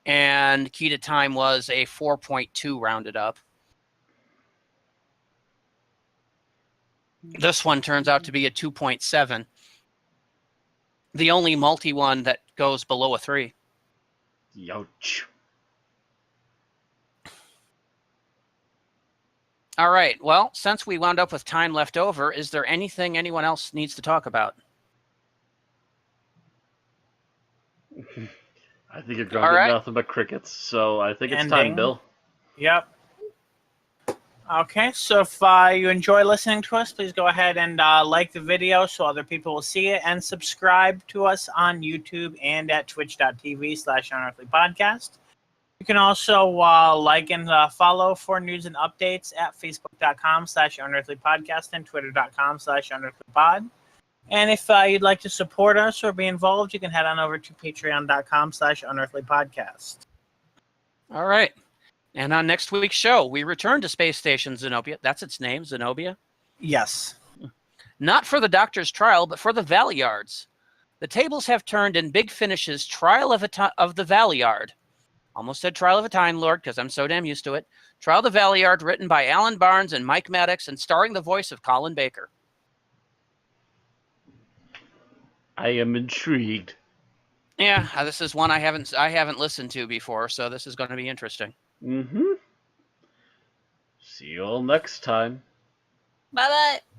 and Key to Time was a 4.2 rounded up. This one turns out to be a 2.7. The only multi one that goes below a 3. Youch. All right. Well, since we wound up with time left over, is there anything anyone else needs to talk about? I think you're going to get nothing but crickets, so I think it's time, Bill. Yep. Okay, so if you enjoy listening to us, please go ahead and like the video so other people will see it, and subscribe to us on YouTube and at twitch.tv/Unearthly Podcast. You can also like and follow for news and updates at facebook.com/Unearthly Podcast and twitter.com/Unearthly Pod. And if you'd like to support us or be involved, you can head on over to patreon.com/Unearthly Podcast. All right. And on next week's show, we return to Space Station Zenobia. That's its name, Zenobia? Yes. Not for the Doctor's trial, but for the Valeyards. The tables have turned in Big Finish's Trial of the Valeyard. Almost said Trial of a Time Lord, because I'm so damn used to it. Trial of the Valeyard, written by Alan Barnes and Mike Maddox, and starring the voice of Colin Baker. I am intrigued. Yeah, this is one I haven't listened to before, so this is going to be interesting. Mm-hmm. See you all next time. Bye-bye.